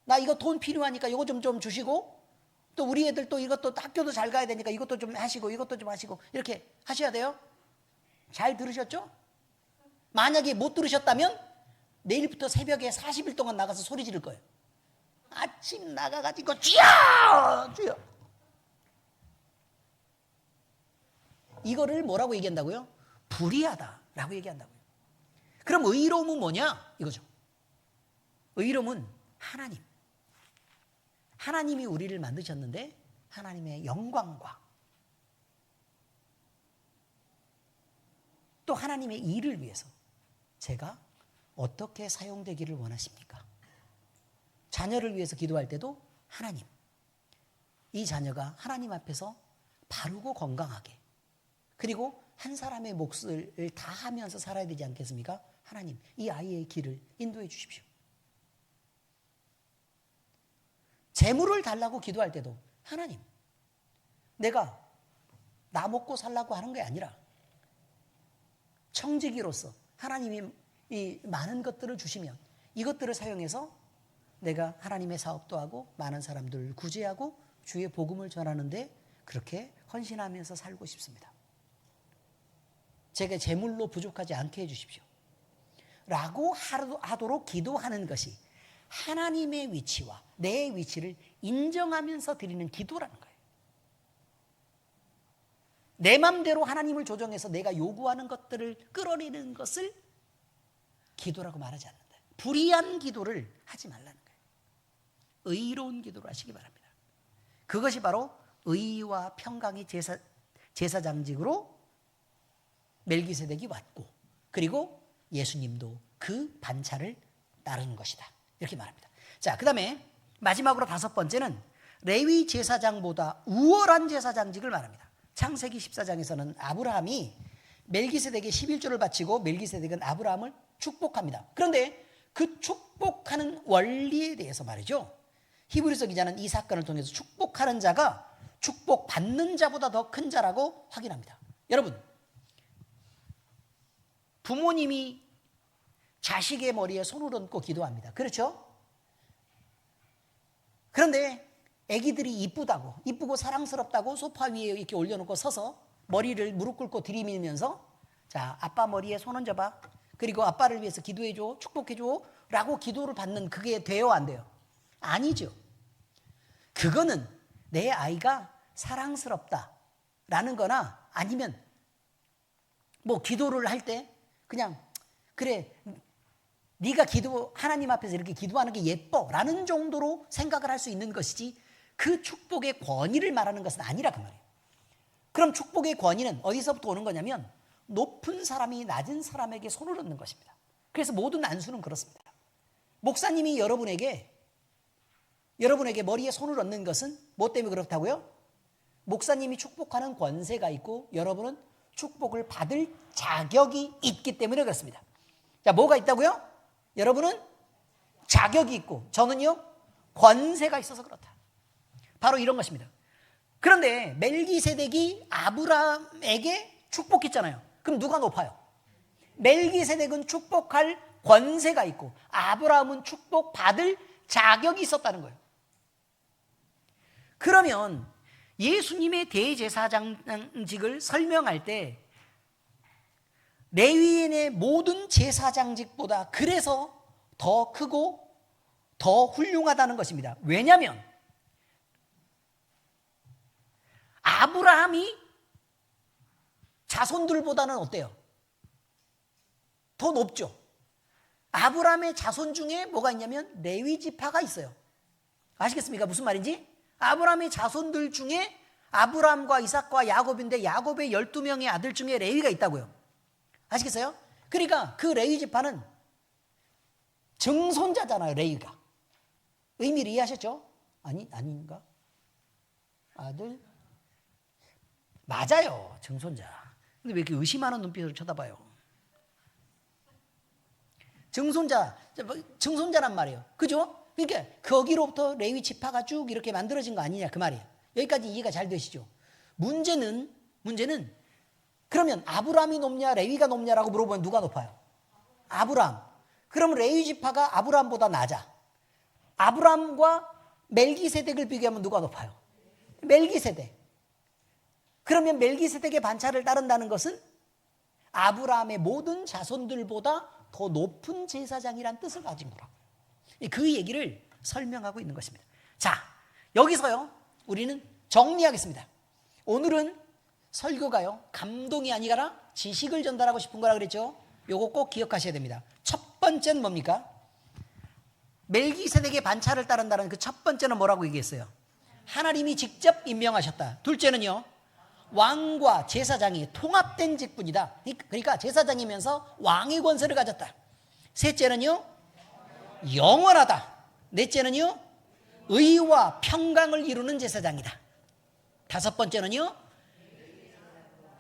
나 이거 돈 필요하니까 이거 좀 주시고, 또 우리 애들 또 이것도 학교도 잘 가야 되니까 이것도 좀 하시고 이것도 좀 하시고, 이렇게 하셔야 돼요. 잘 들으셨죠? 만약에 못 들으셨다면 내일부터 새벽에 40일 동안 나가서 소리 지를 거예요. 아침 나가가지고 주여! 주여! 이거를 뭐라고 얘기한다고요? 불의하다라고 얘기한다고요. 그럼 의로움은 뭐냐? 이거죠. 의로움은 하나님이 우리를 만드셨는데 하나님의 영광과 또 하나님의 일을 위해서 제가 어떻게 사용되기를 원하십니까? 자녀를 위해서 기도할 때도 하나님, 이 자녀가 하나님 앞에서 바르고 건강하게, 그리고 한 사람의 몫을 다 하면서 살아야 되지 않겠습니까? 하나님, 이 아이의 길을 인도해 주십시오. 재물을 달라고 기도할 때도 하나님, 내가 나 먹고 살라고 하는 게 아니라 청지기로서 하나님이 이 많은 것들을 주시면 이것들을 사용해서 내가 하나님의 사업도 하고 많은 사람들을 구제하고 주의 복음을 전하는데 그렇게 헌신하면서 살고 싶습니다. 제가 재물로 부족하지 않게 해주십시오. 라고 하도록 기도하는 것이 하나님의 위치와 내 위치를 인정하면서 드리는 기도라는 거예요. 내 맘대로 하나님을 조정해서 내가 요구하는 것들을 끌어내리는 것을 기도라고 말하지 않는다. 불의한 기도를 하지 말라는 거예요. 의로운 기도를 하시기 바랍니다. 그것이 바로 의와 평강의 제사장직으로 멜기세덱이 왔고, 그리고 예수님도 그 반차를 따르는 것이다. 이렇게 말합니다. 자, 그 다음에 마지막으로 5번째는 레위 제사장보다 우월한 제사장직을 말합니다. 창세기 14장에서는 아브라함이 멜기세덱의 11조를 바치고 멜기세덱은 아브라함을 축복합니다. 그런데 그 축복하는 원리에 대해서 말이죠, 히브리서 기자는 이 사건을 통해서 축복하는 자가 축복받는 자보다 더 큰 자라고 확인합니다. 여러분, 부모님이 자식의 머리에 손을 얹고 기도합니다. 그렇죠? 그런데 아기들이 이쁘고 사랑스럽다고 소파 위에 이렇게 올려놓고 서서 머리를 무릎 꿇고 들이밀면서 자, 아빠 머리에 손 얹어봐. 그리고 아빠를 위해서 기도해줘. 축복해줘. 라고 기도를 받는 그게 돼요, 안 돼요? 아니죠. 그거는 내 아이가 사랑스럽다라는 거나 아니면 뭐 기도를 할 때 그냥 그래, 네가 하나님 앞에서 이렇게 기도하는 게 예뻐라는 정도로 생각을 할 수 있는 것이지 그 축복의 권위를 말하는 것은 아니라 그 말이에요. 그럼 축복의 권위는 어디서부터 오는 거냐면 높은 사람이 낮은 사람에게 손을 얹는 것입니다. 그래서 모든 안수는 그렇습니다. 목사님이 여러분에게 머리에 손을 얹는 것은 뭐 때문에 그렇다고요? 목사님이 축복하는 권세가 있고 여러분은 축복을 받을 자격이 있기 때문에 그렇습니다. 자, 뭐가 있다고요? 여러분은 자격이 있고 저는요, 권세가 있어서 그렇다. 바로 이런 것입니다. 그런데 멜기세덱이 아브라함에게 축복했잖아요. 그럼 누가 높아요? 멜기세덱은 축복할 권세가 있고 아브라함은 축복받을 자격이 있었다는 거예요. 그러면 예수님의 대제사장직을 설명할 때 레위인의 모든 제사장직보다 그래서 더 크고 더 훌륭하다는 것입니다. 왜냐하면 아브라함이 자손들보다는 어때요? 더 높죠. 아브라함의 자손 중에 뭐가 있냐면 레위 지파가 있어요. 아시겠습니까? 무슨 말인지? 아브라함의 자손들 중에 아브라함과 이삭과 야곱인데 야곱의 12명의 아들 중에 레위가 있다고요. 아시겠어요? 그러니까 그 레위 지파는 증손자잖아요. 레위가. 의미를 이해하셨죠? 아닌가? 아들? 맞아요. 증손자. 근데 왜 이렇게 의심하는 눈빛으로 쳐다봐요? 증손자란 말이에요. 그죠? 그러니까 거기로부터 레위 지파가 쭉 이렇게 만들어진 거 아니냐 그 말이에요. 여기까지 이해가 잘 되시죠? 문제는 그러면 아브라함이 높냐 레위가 높냐라고 물어보면 누가 높아요? 아브라함. 그러면 레위 지파가 아브라함보다 낮아. 아브라함과 멜기세덱을 비교하면 누가 높아요? 멜기세덱. 그러면 멜기세덱의 반차를 따른다는 것은 아브라함의 모든 자손들보다 더 높은 제사장이란 뜻을 가진 거라고요. 그 얘기를 설명하고 있는 것입니다. 자, 여기서요 우리는 정리하겠습니다. 오늘은 설교가요 감동이 아니라 지식을 전달하고 싶은 거라 그랬죠. 요거 꼭 기억하셔야 됩니다. 첫 번째는 뭡니까? 멜기세덱의 반차를 따른다는 그 첫 번째는 뭐라고 얘기했어요? 하나님이 직접 임명하셨다. 둘째는요, 왕과 제사장이 통합된 직분이다. 그러니까 제사장이면서 왕의 권세를 가졌다. 셋째는요, 영원하다. 넷째는요, 의와 평강을 이루는 제사장이다. 다섯 번째는요,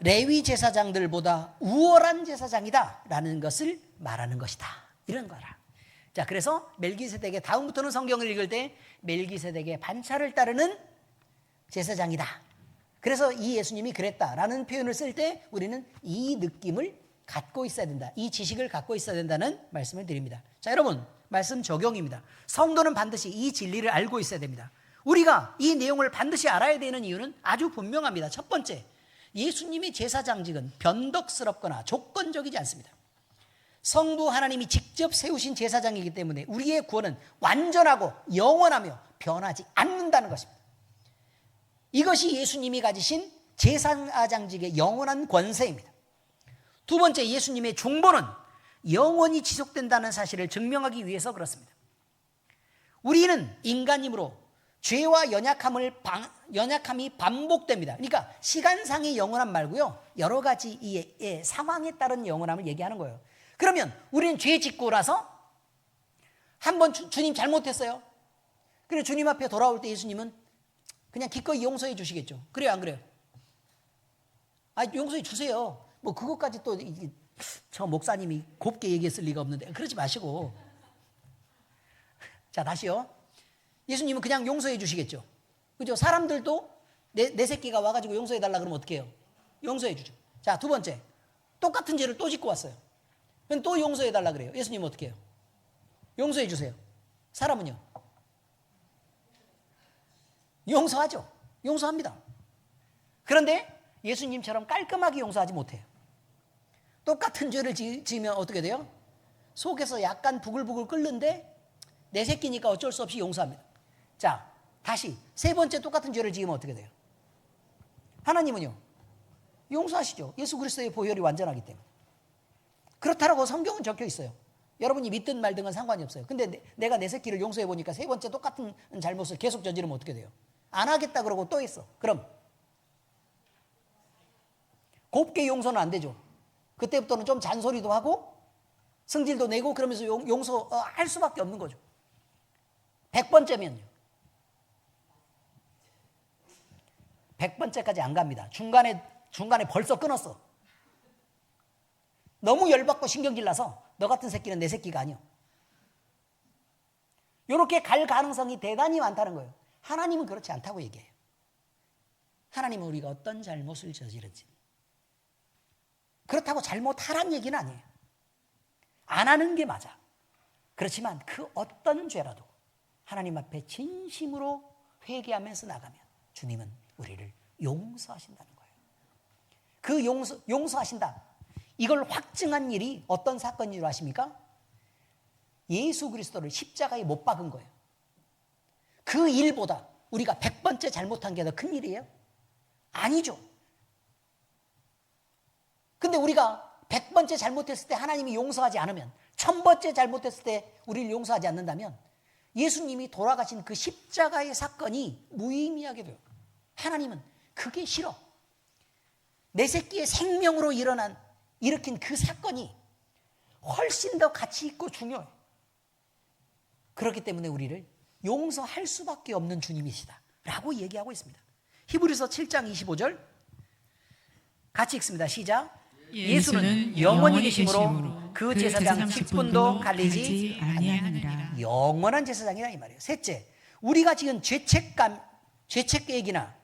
레위 제사장들보다 우월한 제사장이다라는 것을 말하는 것이다. 이런 거라. 자, 그래서 멜기세덱의 다음부터는 성경을 읽을 때 멜기세덱의 반차를 따르는 제사장이다. 그래서 이 예수님이 그랬다라는 표현을 쓸 때 우리는 이 느낌을 갖고 있어야 된다. 이 지식을 갖고 있어야 된다는 말씀을 드립니다. 자, 여러분, 말씀 적용입니다. 성도는 반드시 이 진리를 알고 있어야 됩니다. 우리가 이 내용을 반드시 알아야 되는 이유는 아주 분명합니다. 첫 번째, 예수님의 제사장직은 변덕스럽거나 조건적이지 않습니다. 성부 하나님이 직접 세우신 제사장이기 때문에 우리의 구원은 완전하고 영원하며 변하지 않는다는 것입니다. 이것이 예수님이 가지신 제사장직의 영원한 권세입니다. 두 번째, 예수님의 중보는 영원히 지속된다는 사실을 증명하기 위해서 그렇습니다. 우리는 인간이므로 죄와 연약함이 반복됩니다. 그러니까 시간상의 영원함 말고요, 여러 가지 상황에 따른 영원함을 얘기하는 거예요. 그러면 우리는 죄 짓고 나서 한번 주님 잘못했어요. 그래서 주님 앞에 돌아올 때 예수님은 그냥 기꺼이 용서해 주시겠죠. 그래요, 안 그래요? 용서해 주세요. 뭐 그것까지 또 저 목사님이 곱게 얘기했을 리가 없는데 그러지 마시고. 자, 다시요. 예수님은 그냥 용서해 주시겠죠. 그죠? 사람들도 내 새끼가 와가지고 용서해 달라 그러면 어떻게 해요? 용서해 주죠. 자, 두 번째, 똑같은 죄를 또 짓고 왔어요. 그럼 또 용서해 달라 그래요. 예수님은 어떻게 해요? 용서해 주세요. 사람은요? 용서하죠. 용서합니다. 그런데 예수님처럼 깔끔하게 용서하지 못해요. 똑같은 죄를 지으면 어떻게 돼요? 속에서 약간 부글부글 끓는데 내 새끼니까 어쩔 수 없이 용서합니다. 자, 다시 세 번째 똑같은 죄를 지으면 어떻게 돼요? 하나님은요? 용서하시죠. 예수 그리스도의 보혈이 완전하기 때문에. 그렇다라고 성경은 적혀 있어요. 여러분이 믿든 말든 상관이 없어요. 근데 내가 내 새끼를 용서해 보니까 세 번째 똑같은 잘못을 계속 저지르면 어떻게 돼요? 안 하겠다 그러고 또 했어. 그럼 곱게 용서는 안 되죠. 그때부터는 좀 잔소리도 하고 성질도 내고 그러면서 용서할 수밖에 없는 거죠. 100번째면요. 100번째까지 안 갑니다. 중간에 벌써 끊었어. 너무 열받고 신경질 나서 너 같은 새끼는 내 새끼가 아니야. 이렇게 갈 가능성이 대단히 많다는 거예요. 하나님은 그렇지 않다고 얘기해요. 하나님은 우리가 어떤 잘못을 저지르지 그렇다고 잘못하란 얘기는 아니에요. 안 하는 게 맞아. 그렇지만 그 어떤 죄라도 하나님 앞에 진심으로 회개하면서 나가면 주님은 우리를 용서하신다는 거예요. 그 용서하신다. 이걸 확증한 일이 어떤 사건인 줄 아십니까? 예수 그리스도를 십자가에 못 박은 거예요. 그 일보다 우리가 100번째 잘못한 게 더 큰 일이에요? 아니죠. 근데 우리가 100번째 잘못했을 때 하나님이 용서하지 않으면, 1000번째 잘못했을 때 우리를 용서하지 않는다면 예수님이 돌아가신 그 십자가의 사건이 무의미하게 돼요. 하나님은 그게 싫어. 내 새끼의 생명으로 일으킨 그 사건이 훨씬 더 가치 있고 중요해요. 그렇기 때문에 우리를 용서할 수밖에 없는 주님이시다 라고 얘기하고 있습니다. 히브리서 7장 25절 같이 읽습니다. 시작. 예수는 영원히 계심으로 그 제사장 직분도 갈리지 아니하느니라. 영원한 제사장이라 이 말이에요. 셋째, 우리가 지금 죄책계획이나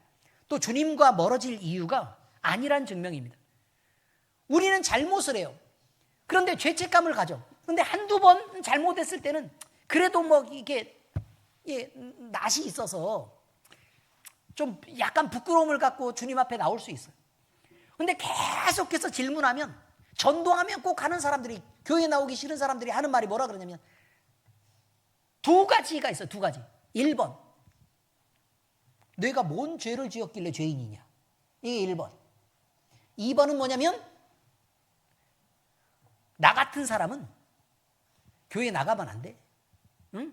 또 주님과 멀어질 이유가 아니란 증명입니다. 우리는 잘못을 해요. 그런데 죄책감을 가져. 그런데 한두 번 잘못했을 때는 그래도 뭐 이게 낯이 있어서 좀 약간 부끄러움을 갖고 주님 앞에 나올 수 있어요. 근데 계속해서 질문하면, 전도하면 꼭 하는 사람들이, 교회 나오기 싫은 사람들이 하는 말이 뭐라 그러냐면 두 가지가 있어요. 두 가지. 1번, 내가 뭔 죄를 지었길래 죄인이냐, 이게 1번. 2번은 뭐냐면 나 같은 사람은 교회 나가면 안 돼. 응?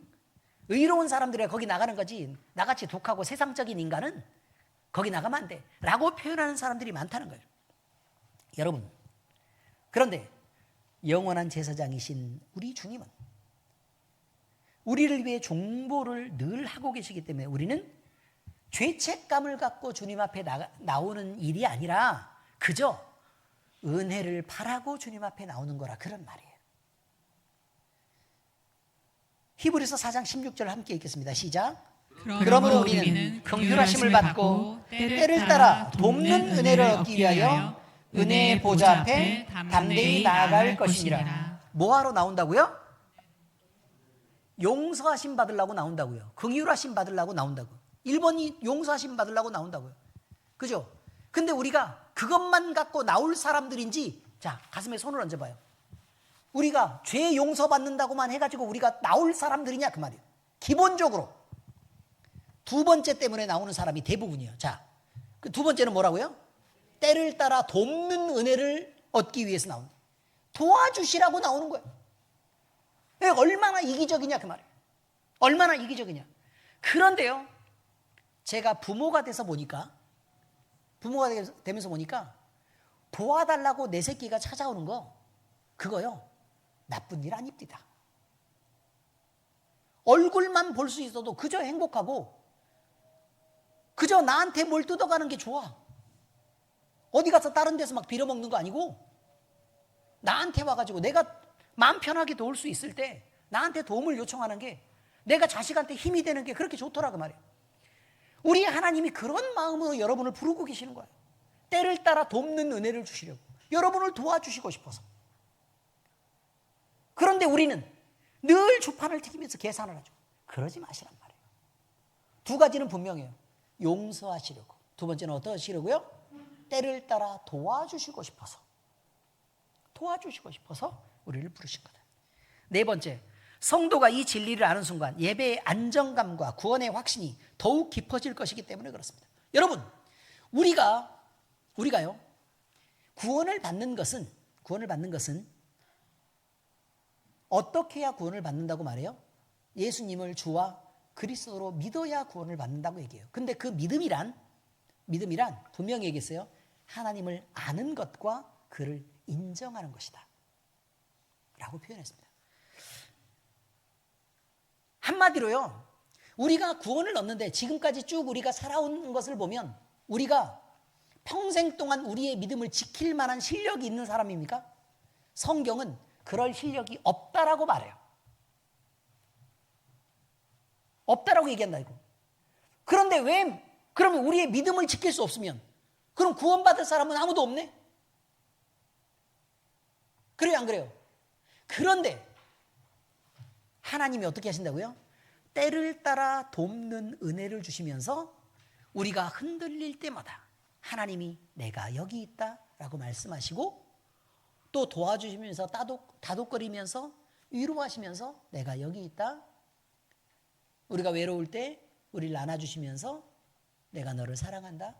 의로운 사람들이 거기 나가는 거지, 나같이 독하고 세상적인 인간은 거기 나가면 안 돼 라고 표현하는 사람들이 많다는 거예요. 여러분, 그런데 영원한 제사장이신 우리 주님은 우리를 위해 중보를 늘 하고 계시기 때문에 우리는 죄책감을 갖고 주님 앞에 나오는 일이 아니라 그저 은혜를 바라고 주님 앞에 나오는 거라, 그런 말이에요. 히브리서 4장 16절 함께 읽겠습니다. 시작. 그러므로 우리는 긍휼하심을 받고 때를 따라 돕는 은혜를 얻기 위하여 은혜의 보좌 앞에 담대히 나아갈 것이니라. 뭐하러 나온다고요? 용서하심 받으려고 나온다고요. 긍휼하심 받으려고 나온다고. 1번이 용서하심 받으려고 나온다고요. 그죠? 근데 우리가 그것만 갖고 나올 사람들인지, 자, 가슴에 손을 얹어봐요. 우리가 죄 용서받는다고만 해가지고 우리가 나올 사람들이냐, 그 말이에요. 기본적으로 두 번째 때문에 나오는 사람이 대부분이에요. 자, 그 두 번째는 뭐라고요? 때를 따라 돕는 은혜를 얻기 위해서 나온다. 도와주시라고 나오는 거예요. 얼마나 이기적이냐, 그 말이에요. 얼마나 이기적이냐. 그런데요, 제가 부모가 되면서 보니까 도와달라고 내 새끼가 찾아오는 거, 그거요, 나쁜 일 아닙니다. 얼굴만 볼 수 있어도 그저 행복하고 그저 나한테 뭘 뜯어가는 게 좋아. 어디 가서 다른 데서 막 빌어먹는 거 아니고 나한테 와가지고 내가 마음 편하게 도울 수 있을 때 나한테 도움을 요청하는 게, 내가 자식한테 힘이 되는 게 그렇게 좋더라, 그 말이에요. 우리 하나님이 그런 마음으로 여러분을 부르고 계시는 거예요. 때를 따라 돕는 은혜를 주시려고, 여러분을 도와주시고 싶어서. 그런데 우리는 늘 주판을 튀기면서 계산을 하죠. 그러지 마시란 말이에요. 두 가지는 분명해요. 용서하시려고, 두 번째는 어떠시려고요? 때를 따라 도와주시고 싶어서 우리를 부르신 거다. 네 번째, 성도가 이 진리를 아는 순간 예배의 안정감과 구원의 확신이 더욱 깊어질 것이기 때문에 그렇습니다. 여러분, 우리가요, 구원을 받는 것은 어떻게 해야 구원을 받는다고 말해요? 예수님을 주와 그리스도로 믿어야 구원을 받는다고 얘기해요. 근데 그 믿음이란 분명히 얘기했어요. 하나님을 아는 것과 그를 인정하는 것이다 라고 표현했습니다. 한마디로요, 우리가 구원을 얻는데 지금까지 쭉 우리가 살아온 것을 보면 우리가 평생 동안 우리의 믿음을 지킬 만한 실력이 있는 사람입니까? 성경은 그럴 실력이 없다라고 말해요. 없다라고 얘기한다, 이거. 그런데 그러면 우리의 믿음을 지킬 수 없으면 그럼 구원받을 사람은 아무도 없네? 그래요, 안 그래요? 그런데 하나님이 어떻게 하신다고요? 때를 따라 돕는 은혜를 주시면서 우리가 흔들릴 때마다 하나님이 내가 여기 있다라고 말씀하시고, 또 도와주시면서 다독거리면서 위로하시면서 내가 여기 있다. 우리가 외로울 때 우리를 안아주시면서 내가 너를 사랑한다.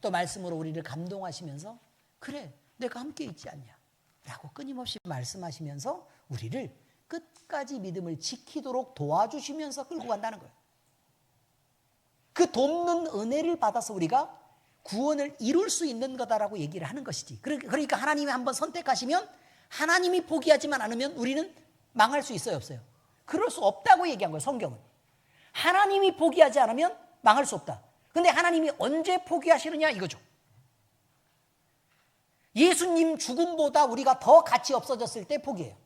또 말씀으로 우리를 감동하시면서 그래, 내가 함께 있지 않냐 라고 끊임없이 말씀하시면서 우리를 끝까지 믿음을 지키도록 도와주시면서 끌고 간다는 거예요. 그 돕는 은혜를 받아서 우리가 구원을 이룰 수 있는 거다라고 얘기를 하는 것이지. 그러니까 하나님이 한번 선택하시면 하나님이 포기하지만 않으면 우리는 망할 수 있어요, 없어요? 그럴 수 없다고 얘기한 거예요, 성경은. 하나님이 포기하지 않으면 망할 수 없다. 근데 하나님이 언제 포기하시느냐, 이거죠. 예수님 죽음보다 우리가 더 가치 없어졌을 때 포기해요.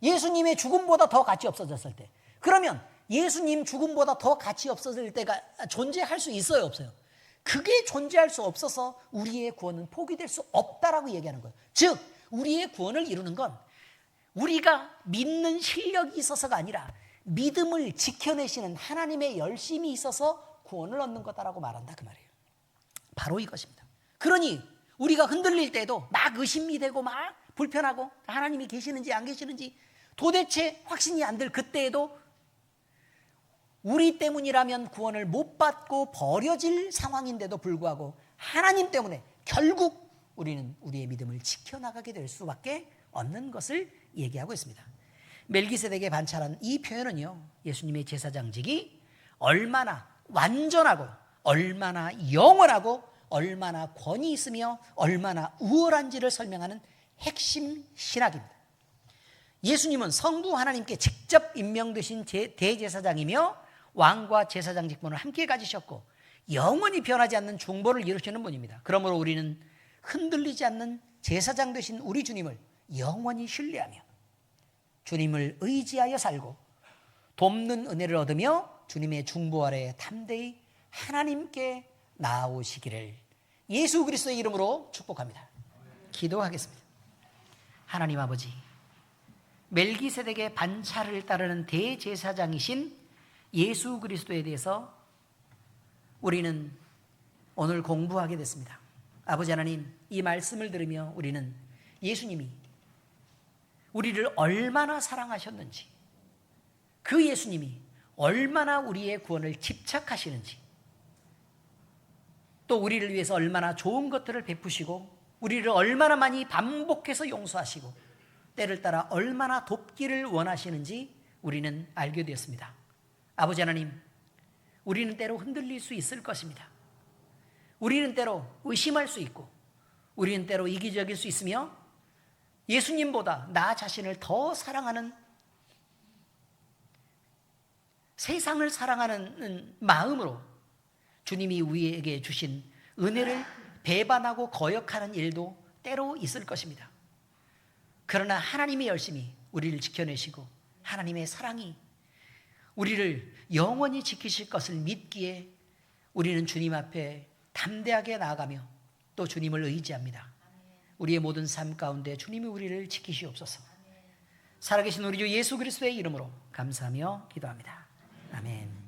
예수님의 죽음보다 더 가치 없어졌을 때. 그러면 예수님 죽음보다 더 가치 없어질 때가 존재할 수 있어요, 없어요? 그게 존재할 수 없어서 우리의 구원은 포기될 수 없다라고 얘기하는 거예요. 즉, 우리의 구원을 이루는 건 우리가 믿는 실력이 있어서가 아니라 믿음을 지켜내시는 하나님의 열심이 있어서 구원을 얻는 거다라고 말한다, 그 말이에요. 바로 이것입니다. 그러니 우리가 흔들릴 때도 막 의심이 되고 막 불편하고 하나님이 계시는지 안 계시는지 도대체 확신이 안 들 그때에도 우리 때문이라면 구원을 못 받고 버려질 상황인데도 불구하고 하나님 때문에 결국 우리는 우리의 믿음을 지켜나가게 될 수밖에 없는 것을 얘기하고 있습니다. 멜기세덱의 반차라는 이 표현은요, 예수님의 제사장직이 얼마나 완전하고 얼마나 영원하고 얼마나 권위 있으며 얼마나 우월한지를 설명하는 핵심 신학입니다. 예수님은 성부 하나님께 직접 임명되신 대제사장이며 왕과 제사장 직분을 함께 가지셨고 영원히 변하지 않는 중보를 이루시는 분입니다. 그러므로 우리는 흔들리지 않는 제사장 되신 우리 주님을 영원히 신뢰하며 주님을 의지하여 살고 돕는 은혜를 얻으며 주님의 중보 아래 담대히 하나님께 나아오시기를 예수 그리스도의 이름으로 축복합니다. 기도하겠습니다. 하나님 아버지, 멜기세덱의 반차를 따르는 대제사장이신 예수 그리스도에 대해서 우리는 오늘 공부하게 됐습니다. 아버지 하나님, 이 말씀을 들으며 우리는 예수님이 우리를 얼마나 사랑하셨는지, 그 예수님이 얼마나 우리의 구원을 집착하시는지, 또 우리를 위해서 얼마나 좋은 것들을 베푸시고 우리를 얼마나 많이 반복해서 용서하시고 때를 따라 얼마나 돕기를 원하시는지 우리는 알게 되었습니다. 아버지 하나님, 우리는 때로 흔들릴 수 있을 것입니다. 우리는 때로 의심할 수 있고 우리는 때로 이기적일 수 있으며 예수님보다 나 자신을 더 사랑하는, 세상을 사랑하는 마음으로 주님이 우리에게 주신 은혜를 배반하고 거역하는 일도 때로 있을 것입니다. 그러나 하나님의 열심히 우리를 지켜내시고 하나님의 사랑이 우리를 영원히 지키실 것을 믿기에 우리는 주님 앞에 담대하게 나아가며 또 주님을 의지합니다. 우리의 모든 삶 가운데 주님이 우리를 지키시옵소서. 살아계신 우리 주 예수 그리스도의 이름으로 감사하며 기도합니다. 아멘.